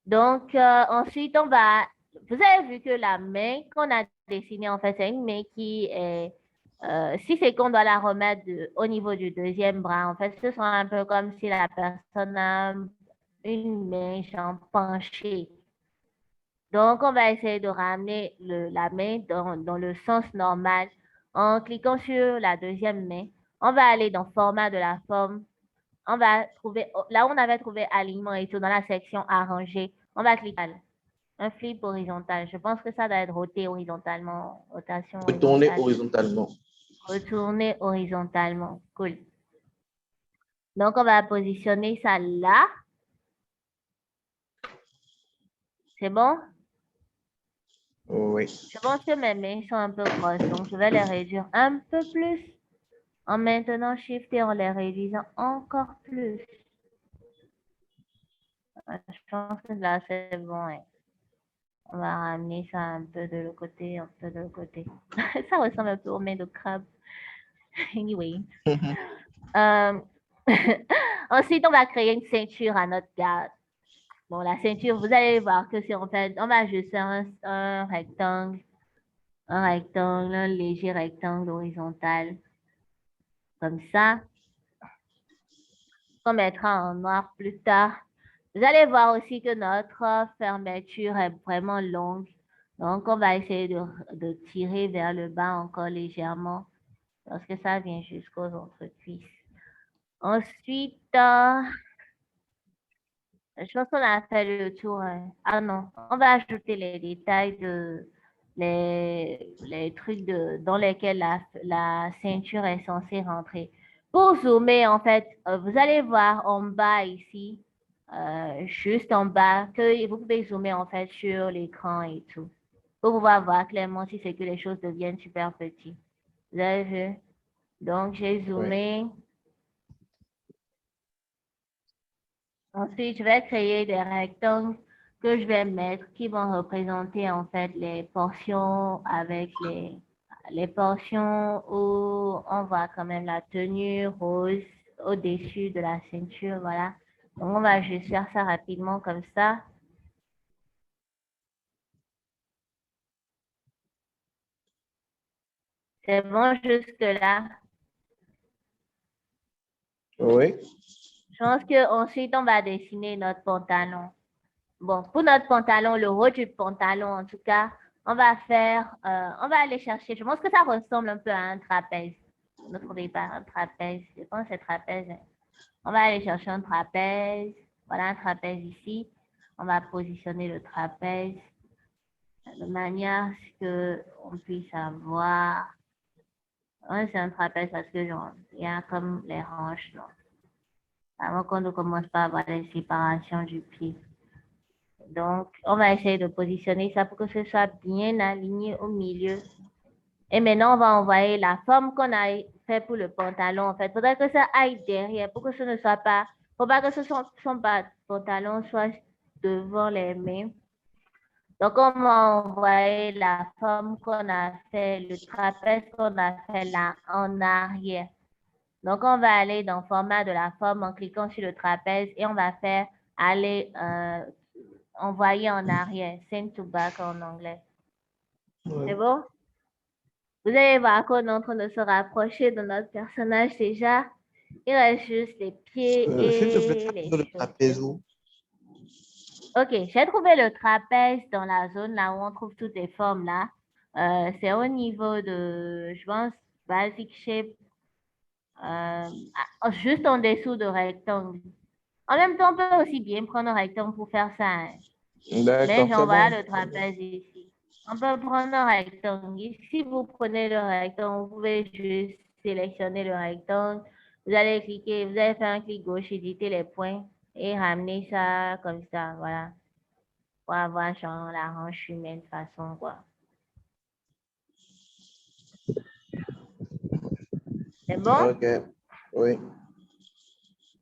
Donc, ensuite, vous avez vu que la main qu'on a dessinée, en fait, c'est une main qui est, si c'est qu'on doit la remettre au niveau du deuxième bras, en fait, ce sera un peu comme si la personne a une main genre penchée. Donc, on va essayer de ramener la main dans le sens normal. En cliquant sur la deuxième main, on va aller dans format de la forme. On va trouver, là où on avait trouvé alignement et tout, dans la section arranger, on va cliquer un flip horizontal. Je pense que ça doit être roté horizontalement, rotation Retourner horizontale. horizontalement. Retourner horizontalement. Cool. Donc, on va positionner ça là. C'est bon? Oui. Je pense que mes mains sont un peu grosses, donc je vais les réduire un peu plus en maintenant Shift et en les réduisant encore plus. Je pense que là, c'est bon. Hein. On va ramener ça un peu de l'autre côté, un peu de l'autre côté. Ça ressemble un peu aux mains de crabe. Anyway. Ensuite, on va créer une ceinture à notre garde. Bon, la ceinture, vous allez voir que si on fait, on va juste faire un rectangle, un léger rectangle horizontal, comme ça. On mettra en noir plus tard. Vous allez voir aussi que notre fermeture est vraiment longue. Donc, on va essayer de tirer vers le bas encore légèrement parce que ça vient jusqu'aux entrecuisses. Ensuite, je pense qu'on a fait le tour. Hein. Ah non, on va ajouter les détails les trucs dans lesquels la ceinture est censée rentrer. Pour zoomer, en fait, vous allez voir en bas ici, juste en bas, que vous pouvez zoomer en fait sur l'écran et tout. Pour pouvoir voir clairement si c'est que les choses deviennent super petites. Vous avez vu? Donc, j'ai zoomé. Oui. Ensuite, je vais créer des rectangles que je vais mettre qui vont représenter en fait les portions avec les portions où on voit quand même la tenue rose au-dessus de la ceinture, voilà. Donc, on va juste faire ça rapidement comme ça. C'est bon jusque-là? Oui. Je pense qu'ensuite, on va dessiner notre pantalon. Bon, pour notre pantalon, le haut du pantalon, en tout cas, on va aller chercher, je pense que ça ressemble un peu à un trapèze. Vous ne trouvez pas un trapèze? Je pense que c'est trapèze. Hein. On va aller chercher un trapèze. Voilà un trapèze ici. On va positionner le trapèze de manière à ce qu'on puisse avoir. Ouais, c'est un trapèze parce que genre, il y a comme les hanches, non? Avant qu'on ne commence pas à avoir les séparations du pied. Donc, on va essayer de positionner ça pour que ce soit bien aligné au milieu. Et maintenant, on va envoyer la forme qu'on a fait pour le pantalon. En fait, il faudrait que ça aille derrière pour que ce ne soit pas... Il ne faut pas que son pantalon soit devant les mains. Donc, on va envoyer la forme qu'on a fait, le trapèze qu'on a fait là en arrière. Donc, on va aller dans le format de la forme en cliquant sur le trapèze et on va faire aller envoyer en arrière, send to back en anglais. Ouais. C'est bon? Vous allez voir qu'on est en train de se rapprocher de notre personnage déjà. Il reste juste les pieds et les le trapèze où? Ok, j'ai trouvé le trapèze dans la zone là où on trouve toutes les formes là. C'est au niveau de, je pense, basic shape, juste en dessous de rectangle. En même temps, on peut aussi bien prendre un rectangle pour faire ça. Hein. Mais j'envoie le trapèze ici. On peut prendre un rectangle. Si vous prenez le rectangle, vous pouvez juste sélectionner le rectangle. Vous allez cliquer, vous allez faire un clic gauche, éditer les points et ramener ça comme ça, voilà. Pour avoir genre la hanche humaine façon, quoi. C'est bon? Ok, oui.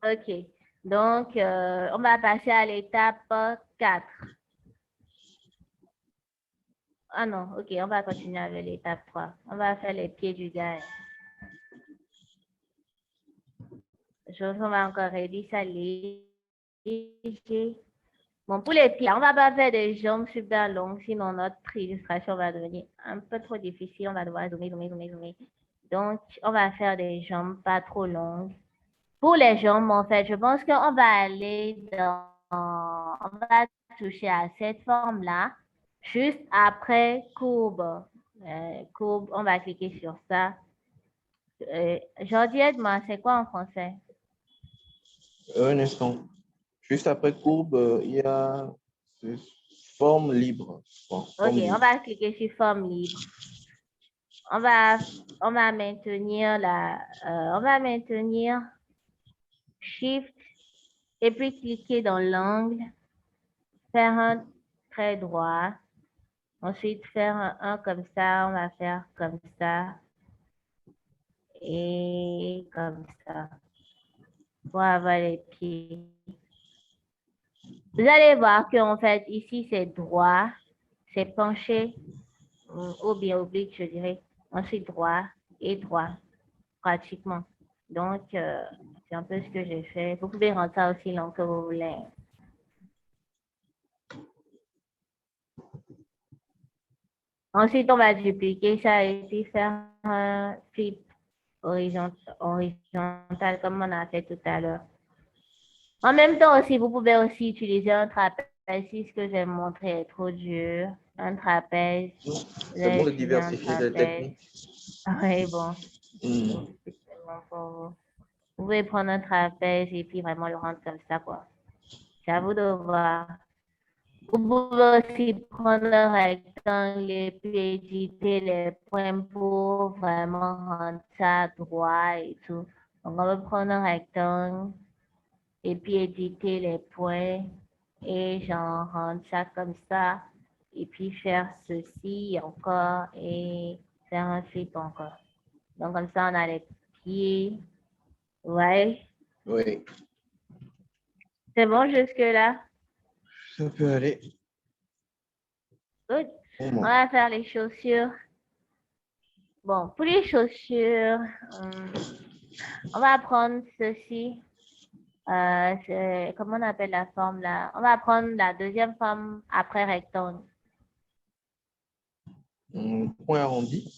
Ok. Donc, on va passer à l'étape 4. Ah non, ok, on va continuer avec l'étape 3. On va faire les pieds du gars. On va encore réduire ça léger. Bon, pour les pieds, on ne va pas faire des jambes super longues, sinon notre illustration va devenir un peu trop difficile. On va devoir zoomer, zoomer, zoomer, zoomer. Donc, on va faire des jambes pas trop longues. Pour les jambes, en fait, je pense qu'on va aller on va toucher à cette forme-là. Juste après courbe. Courbe, on va cliquer sur ça. Jordi, aide-moi, c'est quoi en français? Un instant. Juste après courbe, il y a forme libre. Bon, OK, forme on libre. va cliquer sur forme libre. On va maintenir on va maintenir Shift et puis cliquer dans l'angle, faire un trait droit. Ensuite, faire un comme ça, on va faire comme ça et comme ça pour avoir les pieds. Vous allez voir qu'en fait, ici, c'est droit, c'est penché ou bien oblique, je dirais. Ensuite, droit et droit, pratiquement. Donc, c'est un peu ce que j'ai fait. Vous pouvez rendre ça aussi long que vous voulez. Ensuite, on va dupliquer ça et puis faire un flip horizontal comme on a fait tout à l'heure. En même temps aussi, vous pouvez aussi utiliser un trapèze si ce que j'ai montré est trop dur. Un trapèze. C'est bon de diversifier les techniques. Oui, bon. Hmm. Vous pouvez prendre un trapèze et puis vraiment le rendre comme ça, quoi. C'est à vous de voir. Vous pouvez aussi prendre un rectangle et puis éditer les points pour vraiment rendre ça droit et tout. Donc, on va prendre un rectangle et puis éditer les points et genre rendre ça comme ça et puis faire ceci encore et faire un flip encore. Donc, comme ça, on a les pieds. Ouais. Oui, C'est bon jusque-là? ça peut aller. Good. Pour On moi. va faire les chaussures. Bon, pour les chaussures, on va prendre ceci. Comment on appelle la forme là? On va prendre la deuxième forme après rectangle. Point arrondi.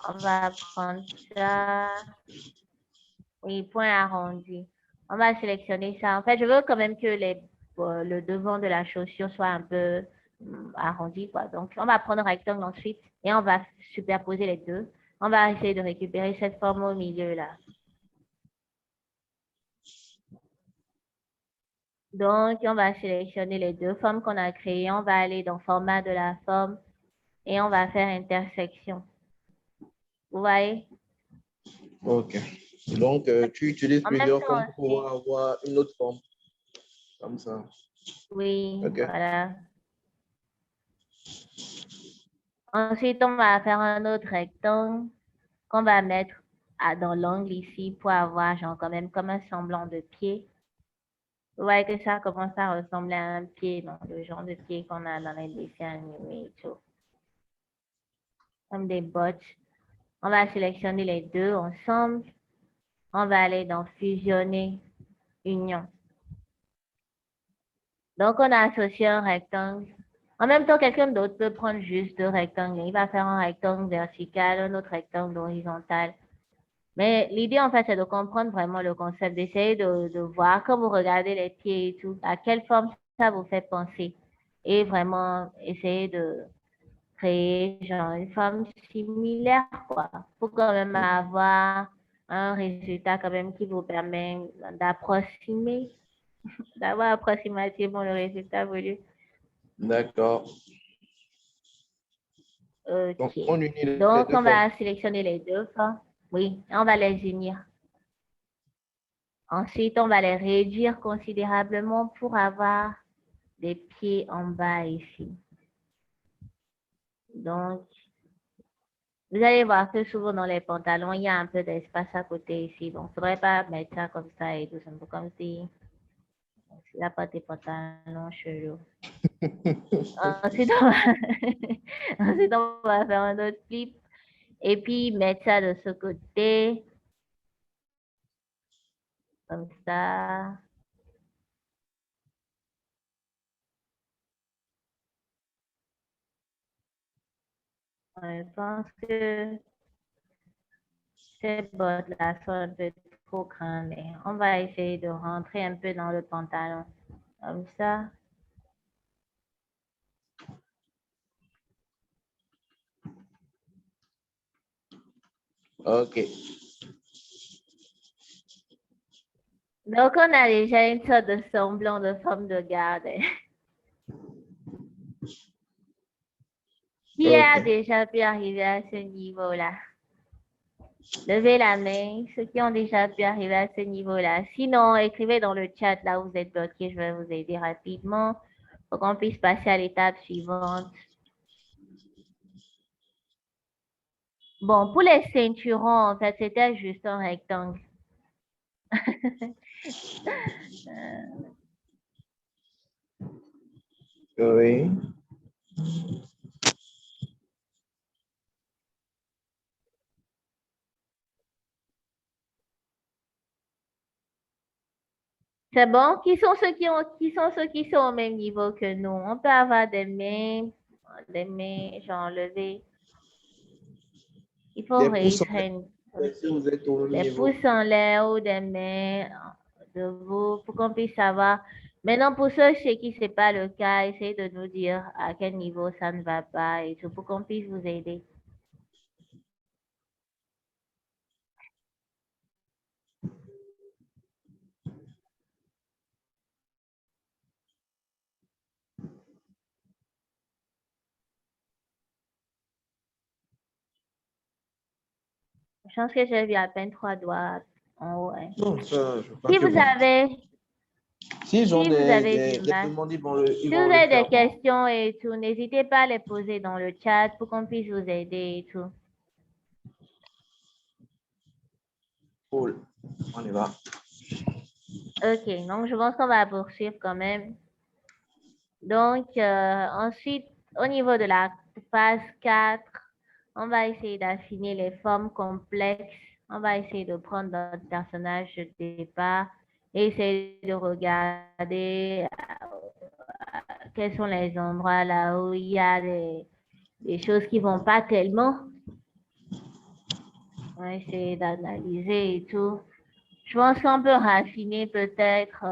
On va prendre ça. Oui, point arrondi. On va sélectionner ça. En fait, je veux quand même que le devant de la chaussure soit un peu arrondi, quoi. Donc, on va prendre rectangle ensuite et on va superposer les deux. On va essayer de récupérer cette forme au milieu là. Donc, on va sélectionner les deux formes qu'on a créées. On va aller dans format de la forme et on va faire intersection. Vous voyez? OK. Donc, tu utilises En même plusieurs temps formes pour aussi. pouvoir avoir une autre forme. Comme ça. Oui, OK. voilà. Ensuite, on va faire un autre rectangle qu'on va mettre dans l'angle ici pour avoir genre quand même comme un semblant de pied. Vous voyez que ça commence à ressembler à un pied, donc le genre de pied qu'on a dans les dessins animés et tout. Comme des bottes. On va sélectionner les deux ensemble. On va aller dans fusionner, union. Donc, on a associé un rectangle. En même temps, quelqu'un d'autre peut prendre juste deux rectangles. Il va faire un rectangle vertical, un autre rectangle horizontal. Mais l'idée, en fait, c'est de comprendre vraiment le concept, d'essayer de voir quand vous regardez les pieds et tout, à quelle forme ça vous fait penser. Et vraiment essayer de créer genre une forme similaire, quoi, pour quand même avoir un résultat quand même qui vous permet d'approximer, d'avoir approximativement le résultat voulu. D'accord. Donc, OK. on unit les Donc, deux on formes. va sélectionner les deux formes. Oui, on va les unir. Ensuite, on va les réduire considérablement pour avoir des pieds en bas ici. Donc, vous allez voir que souvent dans les pantalons, il y a un peu d'espace à côté ici. Donc, il ne faudrait pas mettre ça comme ça et tout ça, comme si il n'y a pas des pantalons chelous. Ensuite, ensuite, on va faire un autre flip et puis mettre ça de ce côté, comme ça. Je pense que ces bottes-là sont un peu trop grandes. On va essayer de rentrer un peu dans le pantalon. Comme ça. OK. Donc, on a déjà une sorte de semblant de forme de garde. Qui a Ok. déjà pu arriver à ce niveau-là? Levez la main, ceux qui ont déjà pu arriver à ce niveau-là. Sinon, écrivez dans le chat là où vous êtes bloqué, je vais vous aider rapidement pour qu'on puisse passer à l'étape suivante. Bon, pour les ceinturons, en fait, c'était juste un rectangle. Oui. C'est bon? Qui sont ceux qui sont au même niveau que nous? On peut avoir des mains genre levées. Il faut Des raise pouces en l'air. hand. Si vous êtes au même Des niveau. pouces en l'air ou des mains debout pour qu'on puisse savoir. Maintenant, pour ceux chez qui ce n'est pas le cas, essayez de nous dire à quel niveau ça ne va pas et tout pour qu'on puisse vous aider. Je pense que j'ai vu à peine 3 doigts en haut. Hein. Non, ça, je pense Si que vous bon. avez, S'ils ont si vous avez des du mal, demandes, ils si vont vous le avez des faire. questions et tout, n'hésitez pas à les poser dans le chat pour qu'on puisse vous aider et tout. Cool. On y va. Ok, donc je pense qu'on va poursuivre quand même. Donc, ensuite, au niveau de la phase 4, on va essayer d'affiner les formes complexes. On va essayer de prendre notre personnage de départ et essayer de regarder quels sont les endroits là où il y a des choses qui ne vont pas tellement. On va essayer d'analyser et tout. Je pense qu'on peut raffiner peut-être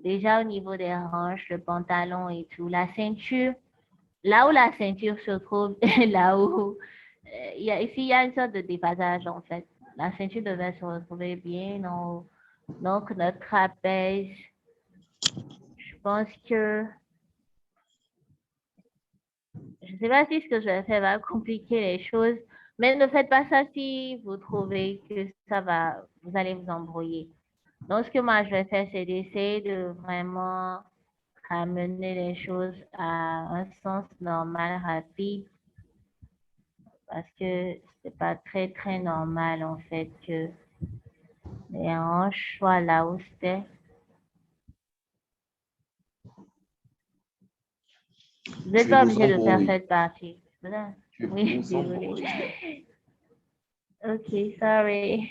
déjà au niveau des hanches, le pantalon et tout. La ceinture, là où la ceinture se trouve, là où ici, il y a une sorte de déphasage en fait. La ceinture devait se retrouver bien en haut. Donc, notre trapèze, je pense que, je ne sais pas si ce que je vais faire va compliquer les choses, mais ne faites pas ça si vous trouvez que ça va, vous allez vous embrouiller. Donc, ce que moi, je vais faire, c'est d'essayer de vraiment ramener les choses à un sens normal, rapide, parce que c'est pas très normal, en fait, que les hanches soient là où c'était. Vous n'êtes Je pas vous obligé de faire embrouille. cette partie. Voilà. Je Oui, vous embrouille. désolé. Ok, sorry.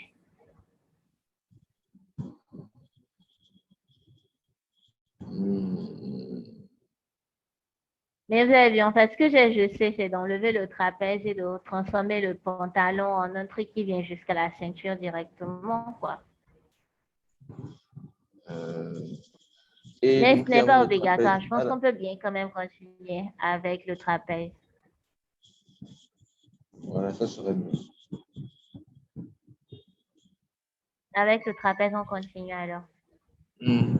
Hmm. Mais vous avez vu, en fait, ce que j'ai juste fait, c'est d'enlever le trapèze et de transformer le pantalon en un truc qui vient jusqu'à la ceinture directement, quoi. Et Mais en ce n'est termes pas de trapèze, obligatoire. Je pense qu'on peut bien quand même continuer avec le trapèze. voilà, ça serait mieux. Avec le trapèze, on continue alors. Hmm.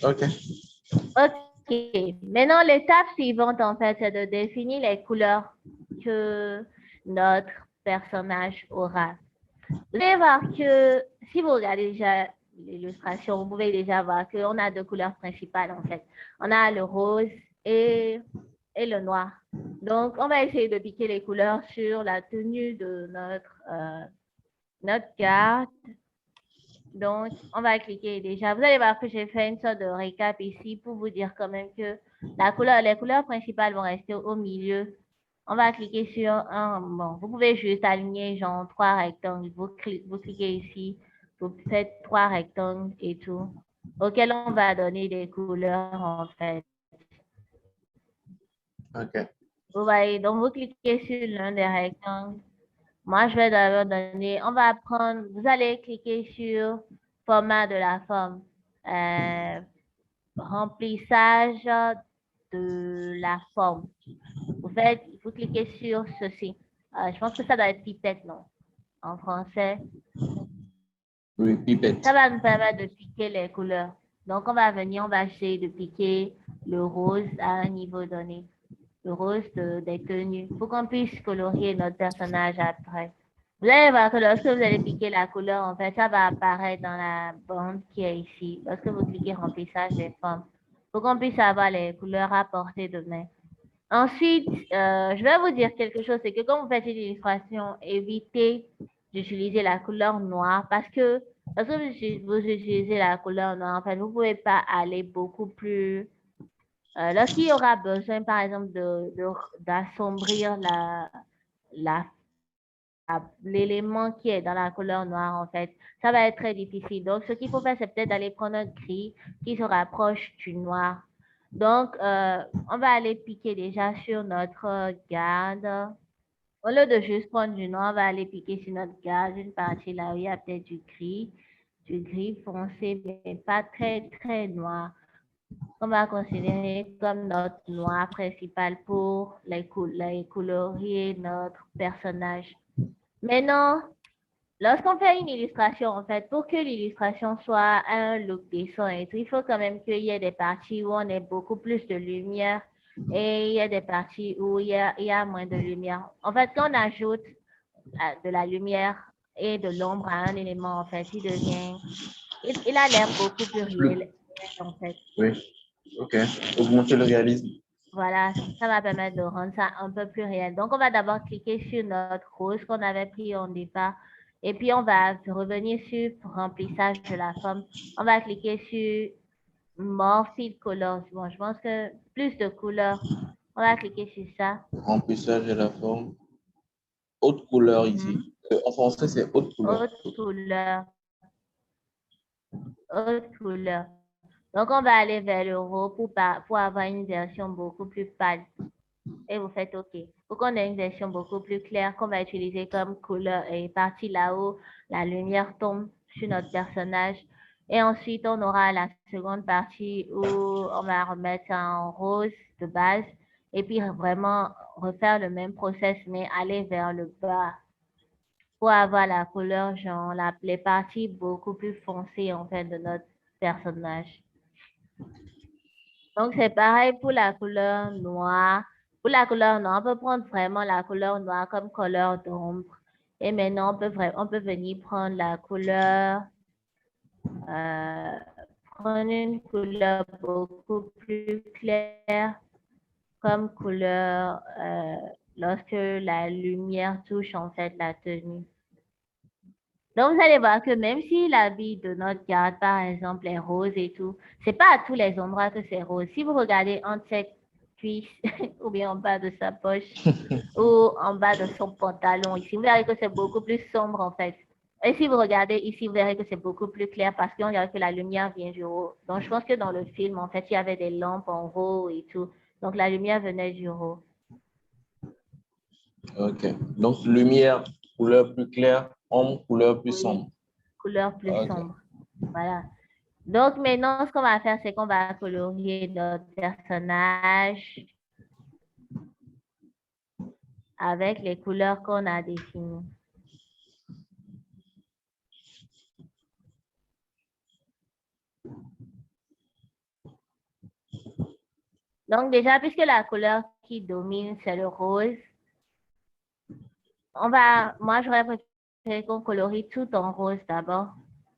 OK. OK. Maintenant, l'étape suivante, en fait, c'est de définir les couleurs que notre personnage aura. Vous allez voir que si vous regardez déjà l'illustration, vous pouvez déjà voir qu'on a deux couleurs principales, en fait. On a le rose et le noir. Donc, on va essayer de piquer les couleurs sur la tenue de notre carte. Donc, on va cliquer déjà. Vous allez voir que j'ai fait une sorte de récap ici pour vous dire quand même que les couleurs principales vont rester au milieu. On va cliquer sur un, bon, vous pouvez juste aligner genre 3 rectangles. Vous cliquez ici, vous faites 3 rectangles et tout, auquel on va donner des couleurs en fait. OK. Vous voyez, donc vous cliquez sur l'un des rectangles Moi, je vais d'abord donner, on va prendre, vous allez cliquer sur format de la forme, remplissage de la forme. Vous cliquez sur ceci. Je pense que ça doit être pipette, non? En français. Oui, pipette. Ça va nous permettre de piquer les couleurs. Donc, on va venir, on va essayer de piquer le rose à un niveau donné. Le rose des tenues pour qu'on puisse colorier notre personnage après. Vous allez voir que lorsque vous allez piquer la couleur, en fait, ça va apparaître dans la bande qui est ici. Lorsque vous cliquez remplissage des formes, pour qu'on puisse avoir les couleurs à portée de main. Ensuite, je vais vous dire quelque chose, c'est que quand vous faites une illustration, évitez d'utiliser la couleur noire parce que lorsque vous utilisez la couleur noire, en fait, vous ne pouvez pas aller beaucoup plus. Lorsqu'il y aura besoin, par exemple, d'assombrir l'élément qui est dans la couleur noire, en fait, ça va être très difficile. Donc, ce qu'il faut faire, c'est peut-être d'aller prendre un gris qui se rapproche du noir. Donc, on va aller piquer déjà sur notre garde. Au lieu de juste prendre du noir, on va aller piquer sur notre garde, une partie là où il y a peut-être du gris foncé, mais pas très, très noir. On va considérer comme notre noir principal pour les colorier notre personnage. Maintenant, lorsqu'on fait une illustration, en fait, pour que l'illustration soit un look décent et tout, il faut quand même qu'il y ait des parties où on ait beaucoup plus de lumière et il y a des parties où il y a moins de lumière. En fait, quand on ajoute de la lumière et de l'ombre à un élément, en fait, il a l'air beaucoup plus réel, en fait. Oui, ok. Augmenter le réalisme. Voilà, ça va permettre de rendre ça un peu plus réel. Donc, on va d'abord cliquer sur notre rose qu'on avait pris au départ. Et puis, on va revenir sur remplissage de la forme. On va cliquer sur More Fill Colors. Bon, je pense que plus de couleurs. On va cliquer sur ça. Remplissage de la forme. Haute couleur ici. En français, c'est haute couleur. Haute couleur. Haute couleur. Donc, on va aller vers le haut pour avoir une version beaucoup plus pâle. Et vous faites OK. Pour qu'on ait une version beaucoup plus claire qu'on va utiliser comme couleur et partie là-haut, la lumière tombe sur notre personnage. Et ensuite, on aura la seconde partie où on va remettre ça en rose de base et puis vraiment refaire le même process, mais aller vers le bas pour avoir la couleur, genre les parties beaucoup plus foncées en fait de notre personnage. Donc, c'est pareil pour la couleur noire. Pour la couleur noire, on peut prendre vraiment la couleur noire comme couleur d'ombre. Et maintenant, on peut venir prendre la couleur, prendre une couleur beaucoup plus claire comme couleur lorsque la lumière touche en fait la tenue. Donc, vous allez voir que même si l'habit de notre garde, par exemple, est rose et tout, c'est pas à tous les endroits que c'est rose. Si vous regardez entre cette cuisse ou bien en bas de sa poche ou en bas de son pantalon ici, vous verrez que c'est beaucoup plus sombre en fait. Et si vous regardez ici, vous verrez que c'est beaucoup plus clair parce qu'on dirait que la lumière vient du haut. Donc, je pense que dans le film, en fait, il y avait des lampes en haut et tout. Donc, la lumière venait du haut. Ok. Donc, lumière, couleur plus claire, ombre, couleur plus sombre. Couleur plus sombre. Voilà. Donc, maintenant, ce qu'on va faire, c'est qu'on va colorier notre personnage avec les couleurs qu'on a définies. Donc, déjà, puisque la couleur qui domine, c'est le rose, moi, j'aurais préféré qu'on colorie tout en rose d'abord.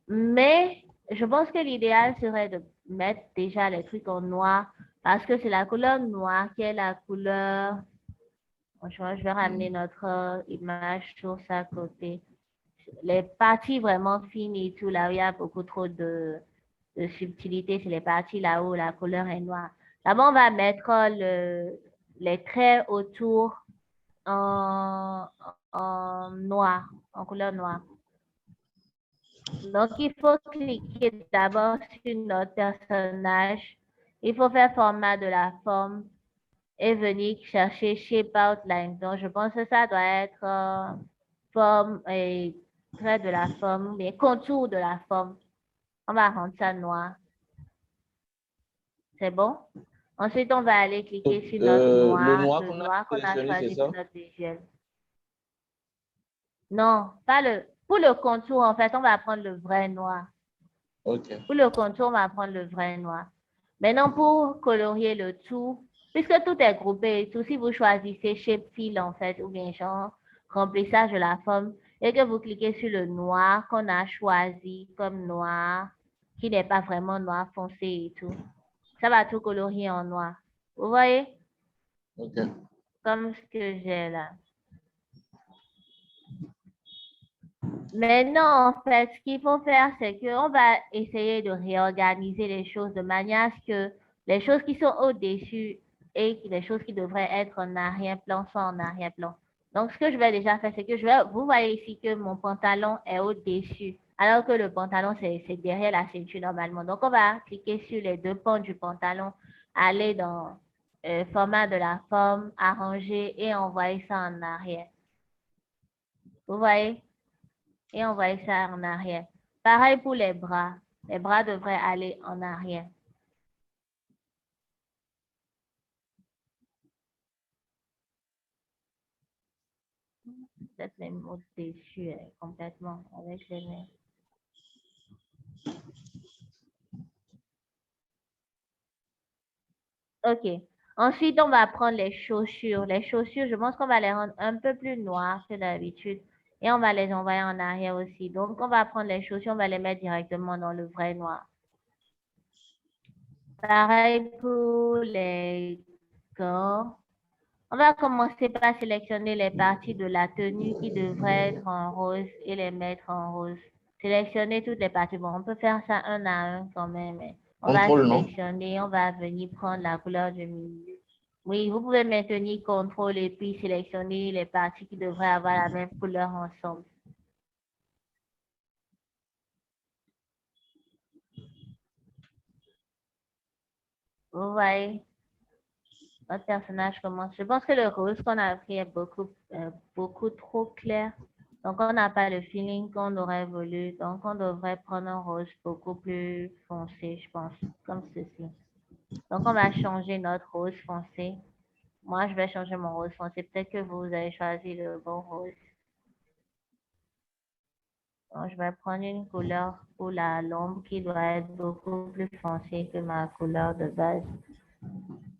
Mais je pense que l'idéal serait de mettre déjà les trucs en noir parce que c'est la couleur noire qui est la couleur. Franchement, je vais ramener notre image sur sa côté. Les parties vraiment fines et tout, là où il y a beaucoup trop de subtilité, c'est les parties là où la couleur est noire. D'abord, on va mettre les traits autour en noir, en couleur noire. Donc, il faut cliquer d'abord sur notre personnage. Il faut faire format de la forme et venir chercher Shape Outline. Donc, je pense que ça doit être forme et trait de la forme, les contours de la forme. On va rendre ça noir. C'est bon? Ensuite, on va aller cliquer sur notre Le noir, noir le qu'on a noir qu'on a sélectionné, c'est choisi ça? pour notre visuel. Non, pas le. Pour le contour, en fait, on va prendre le vrai noir. OK. Pour le contour, on va prendre le vrai noir. Maintenant, pour colorier le tout, puisque tout est groupé et tout, si vous choisissez Shape Fill, en fait, ou bien genre remplissage de la forme, et que vous cliquez sur le noir qu'on a choisi comme noir, qui n'est pas vraiment noir foncé et tout, ça va tout colorier en noir. Vous voyez? OK. Comme ce que j'ai là. Maintenant, en fait, ce qu'il faut faire, c'est qu'on va essayer de réorganiser les choses de manière à ce que les choses qui sont au-dessus et les choses qui devraient être en arrière-plan soient en arrière-plan. Donc, ce que je vais déjà faire, c'est que vous voyez ici que mon pantalon est au-dessus, alors que le pantalon, c'est derrière la ceinture normalement. Donc, on va cliquer sur les deux pans du pantalon, aller dans format de la forme, arranger et envoyer ça en arrière. Vous voyez? Et envoyer ça en arrière. Pareil pour les bras. Les bras devraient aller en arrière. Peut-être les mots dessus complètement avec les mains. OK. Ensuite, on va prendre les chaussures. Les chaussures, je pense qu'on va les rendre un peu plus noires que d'habitude. Et on va les envoyer en arrière aussi. Donc, on va prendre les chaussures, on va les mettre directement dans le vrai noir. Pareil pour les gants. On va commencer par sélectionner les parties de la tenue qui devraient être en rose et les mettre en rose. Sélectionner toutes les parties. Bon, on peut faire ça un à un quand même. On va Contrôle, non? sélectionner, on va venir prendre la couleur du milieu. Oui, vous pouvez maintenir contrôle et puis sélectionner les parties qui devraient avoir la même couleur ensemble. Vous voyez? Notre personnage commence. Je pense que le rose qu'on a pris est beaucoup trop clair. Donc, on n'a pas le feeling qu'on aurait voulu. Donc, on devrait prendre un rose beaucoup plus foncé, je pense, comme ceci. Donc, on va changer notre rose foncé. Moi, je vais changer mon rose foncé. Peut-être que vous avez choisi le bon rose. Donc, je vais prendre une couleur pour l'ombre qui doit être beaucoup plus foncée que ma couleur de base.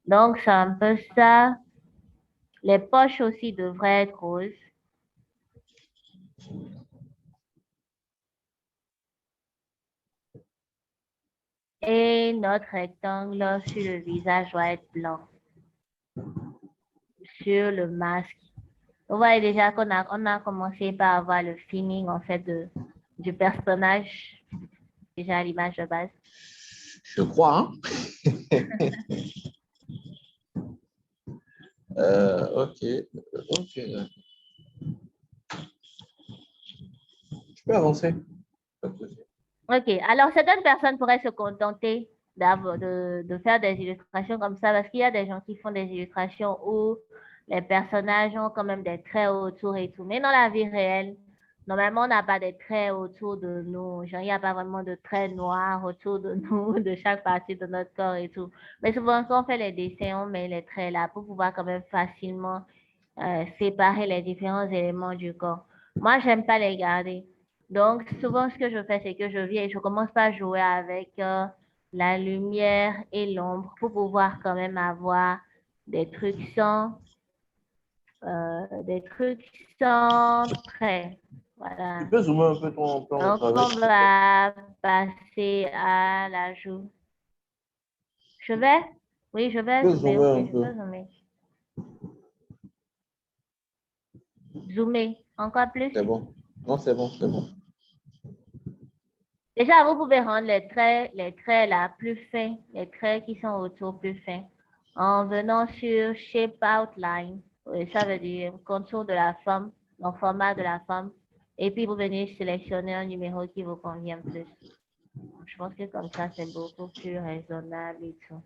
Donc, c'est un peu ça. Les poches aussi devraient être roses. Et notre rectangle sur le visage doit être blanc. Sur le masque. Vous voyez déjà qu'on a commencé par avoir le feeling en fait du personnage, déjà à l'image de base. Je crois, hein? OK. OK. Je peux avancer. Pas de souci. OK. Alors, certaines personnes pourraient se contenter de faire des illustrations comme ça parce qu'il y a des gens qui font des illustrations où les personnages ont quand même des traits autour et tout. Mais dans la vie réelle, normalement, on n'a pas de traits autour de nous. Genre, il n'y a pas vraiment de traits noirs autour de nous, de chaque partie de notre corps et tout. Mais souvent, quand on fait les dessins, on met les traits là pour pouvoir quand même facilement séparer les différents éléments du corps. Moi, j'aime pas les garder. Donc, souvent, ce que je fais, c'est que je viens et je commence par jouer avec la lumière et l'ombre pour pouvoir quand même avoir des trucs sans traits. Voilà. Tu peux zoomer un peu ton plan de Donc, travail? on va passer à l'ajout. Je vais? Oui, je vais Tu peux zoomer. zoomer Ok, un je peu. peux zoomer. Zoomer. Encore plus? C'est bon. Non, c'est bon, c'est bon. Déjà, vous pouvez rendre les traits là plus fins, les traits qui sont autour plus fins, en venant sur Shape Outline. Oui, ça veut dire contour de la forme, donc format de la forme. Et puis, vous venez sélectionner un numéro qui vous convient plus. Je pense que comme ça, c'est beaucoup plus raisonnable et tout.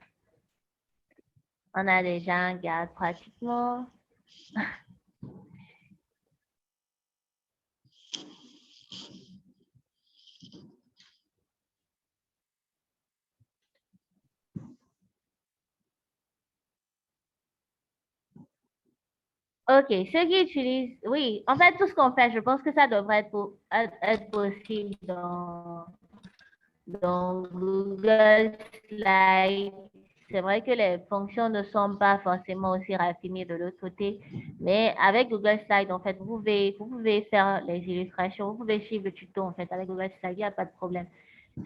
On a déjà un garde pratiquement. OK, ceux qui utilisent, oui, en fait, tout ce qu'on fait, je pense que ça devrait être possible dans Google Slide. C'est vrai que les fonctions ne sont pas forcément aussi raffinées de l'autre côté, mais avec Google Slide, en fait, vous pouvez faire les illustrations, vous pouvez suivre le tuto, en fait, avec Google Slide, il n'y a pas de problème.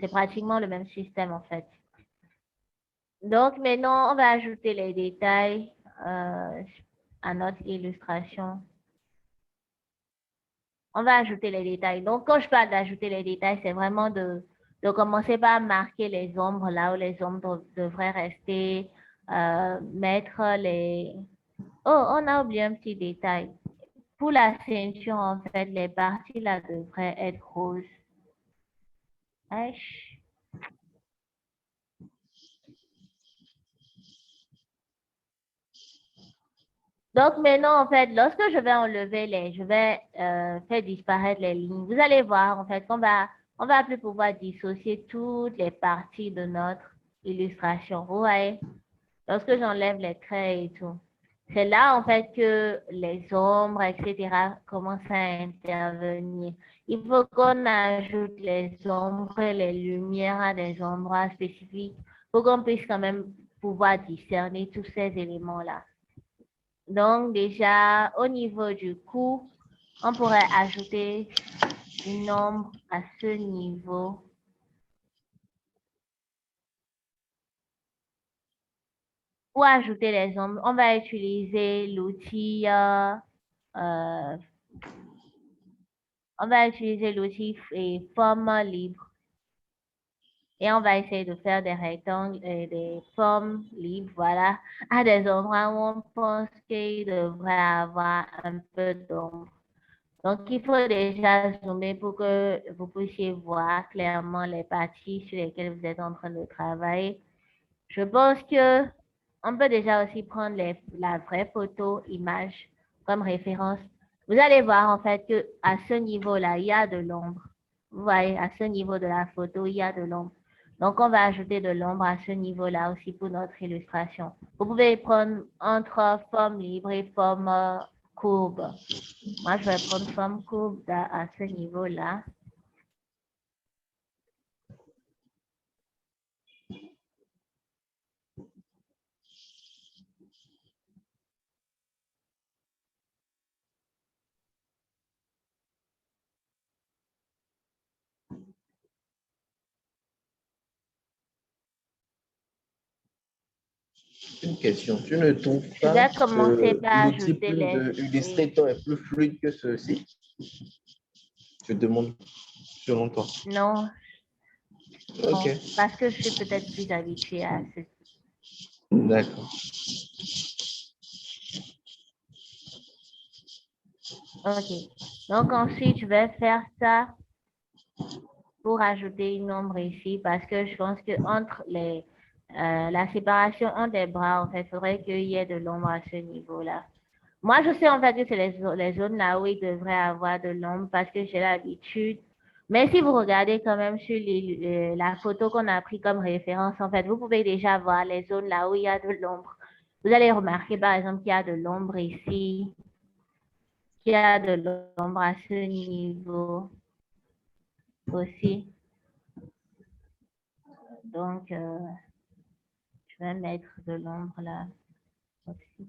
C'est pratiquement le même système, en fait. Donc, maintenant, on va ajouter les détails à notre illustration. On va ajouter les détails. Donc, quand je parle d'ajouter les détails, c'est vraiment de commencer par marquer les ombres là où les ombres devraient rester, mettre les... Oh, on a oublié un petit détail. Pour la ceinture, en fait, les parties là devraient être roses. Wesh. Donc maintenant, en fait, lorsque je vais enlever je vais faire disparaître les lignes, vous allez voir en fait on va plus pouvoir dissocier toutes les parties de notre illustration. Vous voyez, lorsque j'enlève les traits et tout, c'est là en fait que les ombres, etc. commencent à intervenir. Il faut qu'on ajoute les ombres et les lumières à des endroits spécifiques pour qu'on puisse quand même pouvoir discerner tous ces éléments-là. Donc, déjà, au niveau du coût, on pourrait ajouter une ombre à ce niveau. Pour ajouter les ombres, on va utiliser l'outil forme libre. Et on va essayer de faire des rectangles et des formes libres, voilà, à des endroits où on pense qu'il devrait avoir un peu d'ombre. Donc, il faut déjà zoomer pour que vous puissiez voir clairement les parties sur lesquelles vous êtes en train de travailler. Je pense que on peut déjà aussi prendre la vraie photo image comme référence. Vous allez voir en fait que à ce niveau-là, il y a de l'ombre. Vous voyez, à ce niveau de la photo, il y a de l'ombre. Donc, on va ajouter de l'ombre à ce niveau-là aussi pour notre illustration. Vous pouvez prendre entre forme libre et forme courbe. Moi, je vais prendre forme courbe à ce niveau-là. Une question. Tu ne trouves Je pas vais commencer que par l'outil ajouter les... de Illustrator est plus fluide que ceci? Je demande selon toi. Non, Ok, non, parce que je suis peut-être plus habituée à ce... d'accord. OK. Donc ensuite, je vais faire ça pour ajouter une ombre ici parce que je pense que entre la séparation entre les bras, en fait, il faudrait qu'il y ait de l'ombre à ce niveau-là. Moi, je sais en fait que c'est les zones là où il devrait avoir de l'ombre parce que j'ai l'habitude. Mais si vous regardez quand même sur la photo qu'on a pris comme référence, en fait, vous pouvez déjà voir les zones là où il y a de l'ombre. Vous allez remarquer par exemple qu'il y a de l'ombre ici, qu'il y a de l'ombre à ce niveau aussi. Donc, je vais mettre de l'ombre là aussi.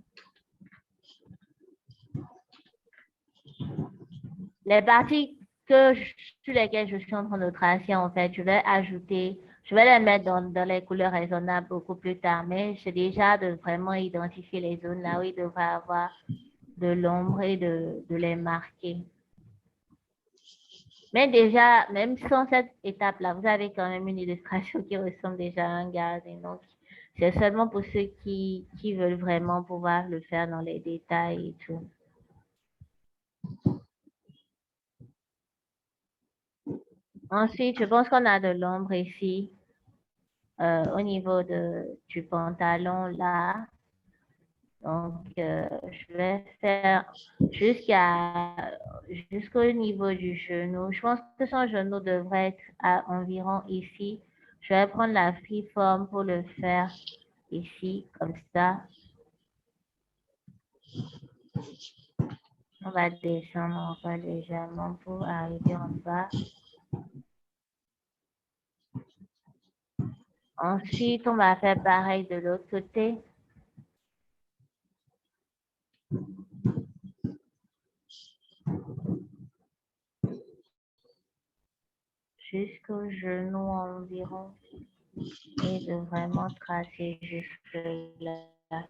Les parties sur lesquelles je suis en train de tracer, en fait, je vais les mettre dans les couleurs raisonnables beaucoup plus tard, mais c'est déjà de vraiment identifier les zones là où il devrait avoir de l'ombre et de les marquer. Mais déjà, même sans cette étape-là, vous avez quand même une illustration qui ressemble déjà à un gardien. Donc, c'est seulement pour ceux qui veulent vraiment pouvoir le faire dans les détails et tout. Ensuite, je pense qu'on a de l'ombre ici au niveau du pantalon là. Donc, je vais faire jusqu'au niveau du genou. Je pense que son genou devrait être à environ ici. Je vais prendre la freeform pour le faire ici, comme ça. On va descendre encore légèrement pour arriver en bas. Ensuite, on va faire pareil de l'autre côté. Jusqu'au genou environ. Et de vraiment tracer jusque là.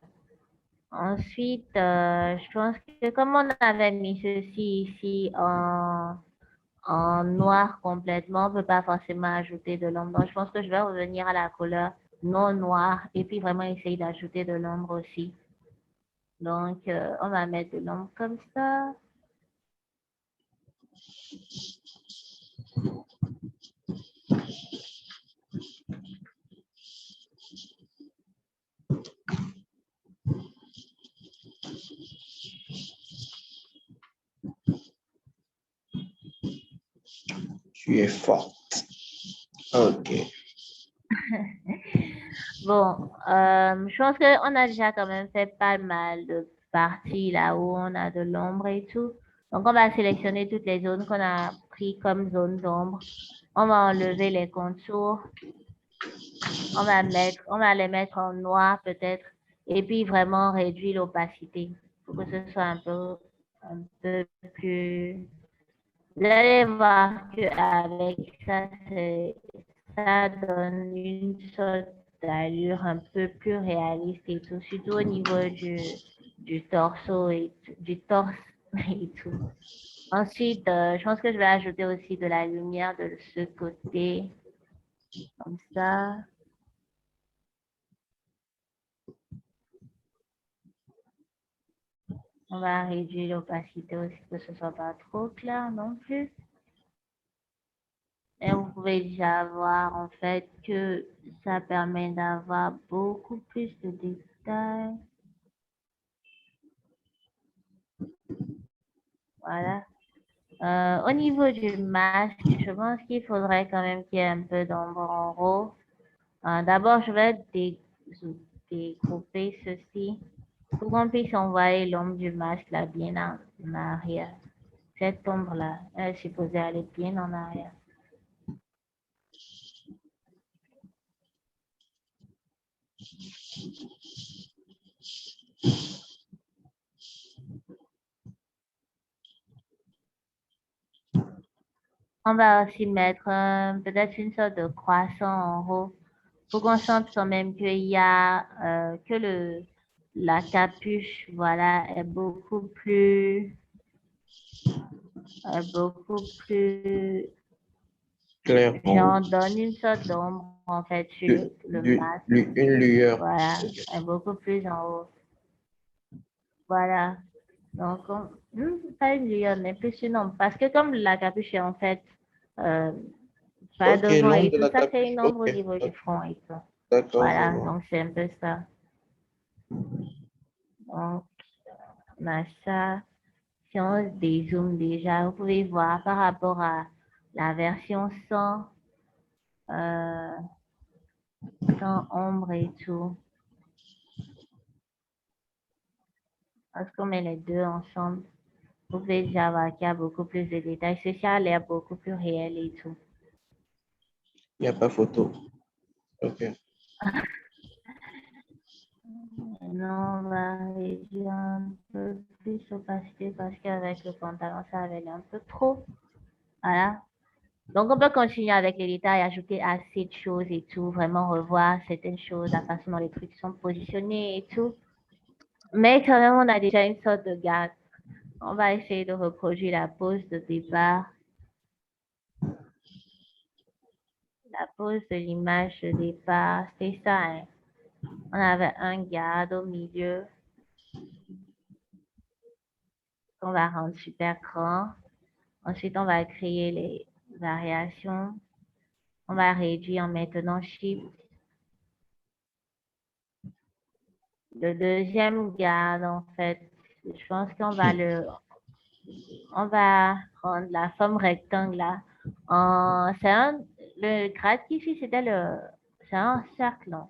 Ensuite, je pense que comme on avait mis ceci ici en noir complètement, on ne peut pas forcément ajouter de l'ombre. Donc, je pense que je vais revenir à la couleur non noire et puis vraiment essayer d'ajouter de l'ombre aussi. Donc, on va mettre de l'ombre comme ça. Tu es forte. OK. Bon, je pense qu'on a déjà quand même fait pas mal de parties là où on a de l'ombre et tout. Donc, on va sélectionner toutes les zones qu'on a pris comme zone d'ombre. On va enlever les contours. On va les mettre en noir peut-être. Et puis, vraiment réduire l'opacité pour que ce soit un peu plus... Vous allez voir qu'avec ça, ça donne une sorte d'allure un peu plus réaliste et tout, surtout au niveau du torse et tout. Ensuite, je pense que je vais ajouter aussi de la lumière de ce côté, comme ça. On va réduire l'opacité aussi, que ce soit pas trop clair non plus. Et vous pouvez déjà voir en fait que ça permet d'avoir beaucoup plus de détails. Voilà. Au niveau du masque, je pense qu'il faudrait quand même qu'il y ait un peu d'ombre en haut. D'abord, je vais dégrouper ceci pour qu'on puisse envoyer l'ombre du masque là bien en arrière. Cette ombre-là, elle est supposée aller bien en arrière. On va aussi mettre peut-être une sorte de croissant en haut pour qu'on sente quand même qu'il y a que la capuche, voilà, est beaucoup plus Clair. genre donne une sorte d'ombre en fait sur le masque. Une lueur. Voilà, est beaucoup plus en haut. Voilà. Donc, pas une lueur, mais plus une ombre. Parce que comme la capuche est en fait pas Ok, devant l'ombre et de tout la ça, c'est une capuche. ombre au Ok, niveau du front et tout. d'accord, je Voilà, vois. donc c'est un peu ça. Donc, on a ça. Si on dézoome déjà, vous pouvez voir par rapport à la version sans ombre et tout. Parce qu'on met les deux ensemble, vous pouvez déjà voir qu'il y a beaucoup plus de détails. Ceci a l'air beaucoup plus réel et tout. Il n'y a pas photo. Ok. Maintenant, on va réduire un peu plus l'opacité parce qu'avec le pantalon, ça avait l'air un peu trop. Voilà. Donc, on peut continuer avec les détails, ajouter assez de choses et tout, vraiment revoir certaines choses, la façon dont les trucs sont positionnés et tout. Mais quand même, on a déjà une sorte de garde. On va essayer de reproduire la pose de départ. La pose de l'image de départ, c'est ça. Hein. On avait un garde au milieu qu'on va rendre super grand. Ensuite, on va créer les variations. On va réduire en maintenant Shift. Le deuxième garde, en fait, je pense qu'on va on va rendre la forme rectangle là. Le grade ici, c'est un cercle. Non?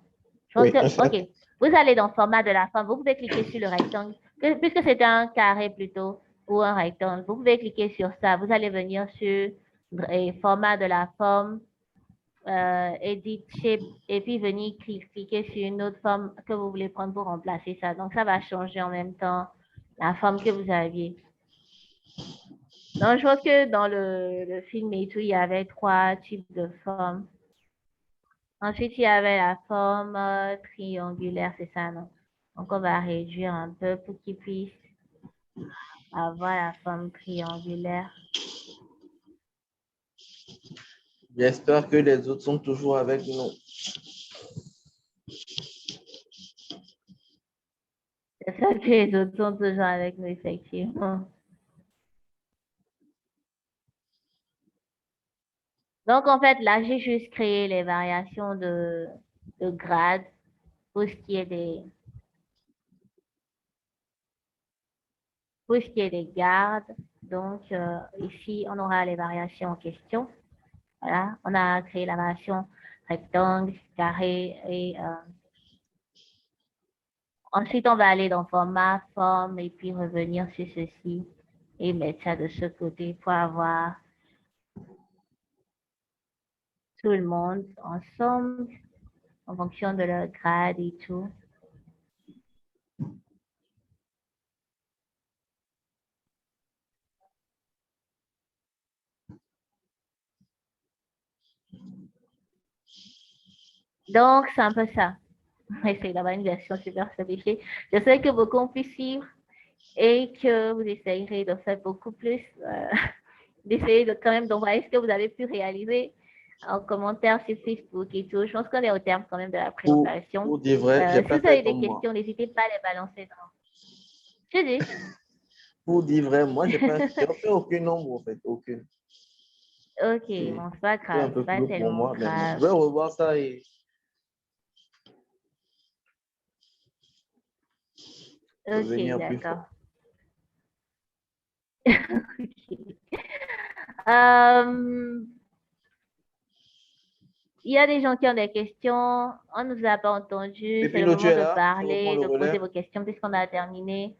Je pense Oui, que, ok, vous allez dans le format de la forme, vous pouvez cliquer sur le rectangle, puisque c'était un carré plutôt. ou un rectangle. Vous pouvez cliquer sur ça. Vous allez venir sur le format de la forme, Edit Shape, et puis venir cliquer sur une autre forme que vous voulez prendre pour remplacer ça. Donc, ça va changer en même temps la forme que vous aviez. Donc, je vois que dans le film et tout, il y avait 3 types de formes. Ensuite, il y avait la forme triangulaire, c'est ça, non? Donc, on va réduire un peu pour qu'il puisse avoir la forme triangulaire. J'espère que les autres sont toujours avec nous. J'espère que les autres sont toujours avec nous, effectivement. Donc, en fait, là, j'ai juste créé les variations de grade pour ce qui est des gardes. Donc, ici, on aura les variations en question. Voilà, on a créé la variation rectangle, carré et ensuite, on va aller dans format, forme et puis revenir sur ceci et mettre ça de ce côté pour avoir tout le monde ensemble en fonction de leur grade et tout. Donc, c'est un peu ça. On va essayer d'avoir une version super simplifiée. Je sais que beaucoup ont pu suivre et que vous essayerez de faire beaucoup plus, d'essayer de quand même d'envoyer ce que vous avez pu réaliser en commentaire sur Facebook et tout. Je pense qu'on est au terme quand même de la présentation. Pour dire vrai, j'ai Si pas vous avez fait des comme moi. questions, n'hésitez pas à les balancer dans. Je dis. Pour dire vrai, moi, j'ai fait aucun nombre, en fait, aucune. Ok, bon, c'est pas C'est un grave, peu c'est pas flou pour tellement moi, mais grave. je vais revoir ça et Ok, devenir plus d'accord. fort. Il y a des gens qui ont des questions. On ne nous a pas entendu. C'est le Pépino, tu moment es de là? Tu reprends parler, le de poser relais? vos questions puisqu'on a terminé.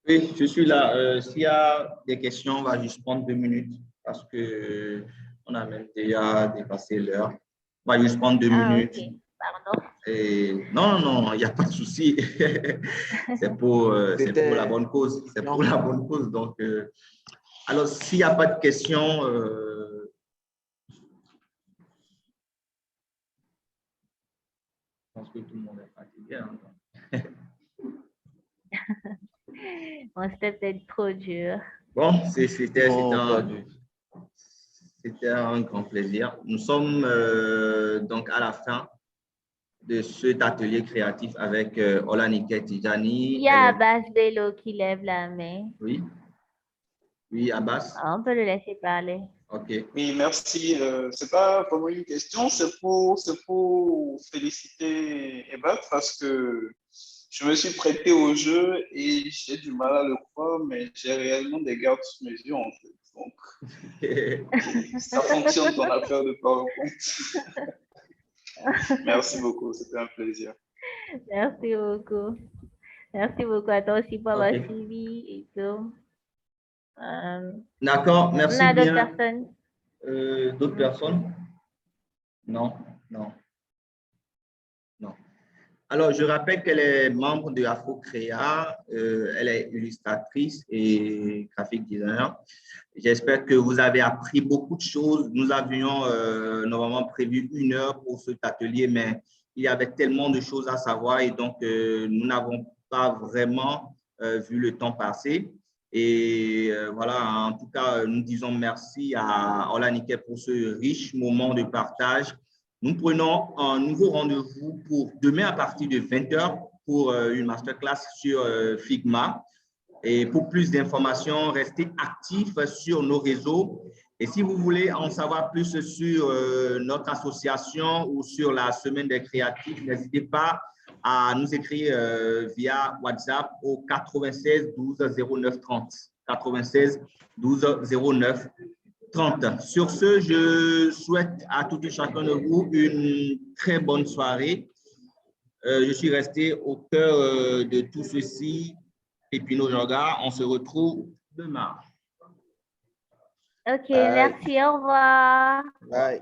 Oui, je suis là. S'il y a des questions, on va juste prendre 2 minutes parce que on a même déjà dépassé l'heure. On va juste prendre 2 Ah, minutes. ok. Pardon. Et non, il n'y a pas de souci. C'est pour la bonne cause. C'est pour la bonne cause. Donc, alors, s'il n'y a pas de questions, je pense que tout le monde est fatigué. Hein. Bon, c'était peut-être trop dur. Bon, c'était un grand plaisir. Nous sommes donc à la fin de cet atelier créatif avec Olanike Tijani. Il y a Abbas Bello qui lève la main. Oui. Oui, Abbas. On peut le laisser parler. OK. Oui, merci. Ce n'est pas vraiment une question, c'est pour féliciter Ebat parce que je me suis prêté au jeu et j'ai du mal à le croire, mais j'ai réellement des gardes sous mes yeux en fait. Donc, ça fonctionne ton affaire de PowerPoint. Merci beaucoup, c'était un plaisir. Merci beaucoup. Merci beaucoup à toi aussi pour avoir suivi et tout. D'accord, merci on a bien. d'autres personnes? D'autres personnes? Non. Alors, je rappelle qu'elle est membre de AfroCréa, elle est illustratrice et graphic designer. J'espère que vous avez appris beaucoup de choses. Nous avions normalement prévu 1 heure pour cet atelier, mais il y avait tellement de choses à savoir et donc nous n'avons pas vraiment vu le temps passer. Et voilà, en tout cas, nous disons merci à Olanike pour ce riche moment de partage. Nous prenons un nouveau rendez-vous pour demain à partir de 20h pour une masterclass sur Figma. Et pour plus d'informations, restez actifs sur nos réseaux. Et si vous voulez en savoir plus sur notre association ou sur la semaine des créatifs, n'hésitez pas à nous écrire via WhatsApp au 96 12 09 30. 96 12 09 30. Sur ce, je souhaite à tout et chacun de vous une très bonne soirée. Je suis resté au cœur de tout ceci Pépino Joga. On se retrouve demain. Ok, merci, au revoir. Bye.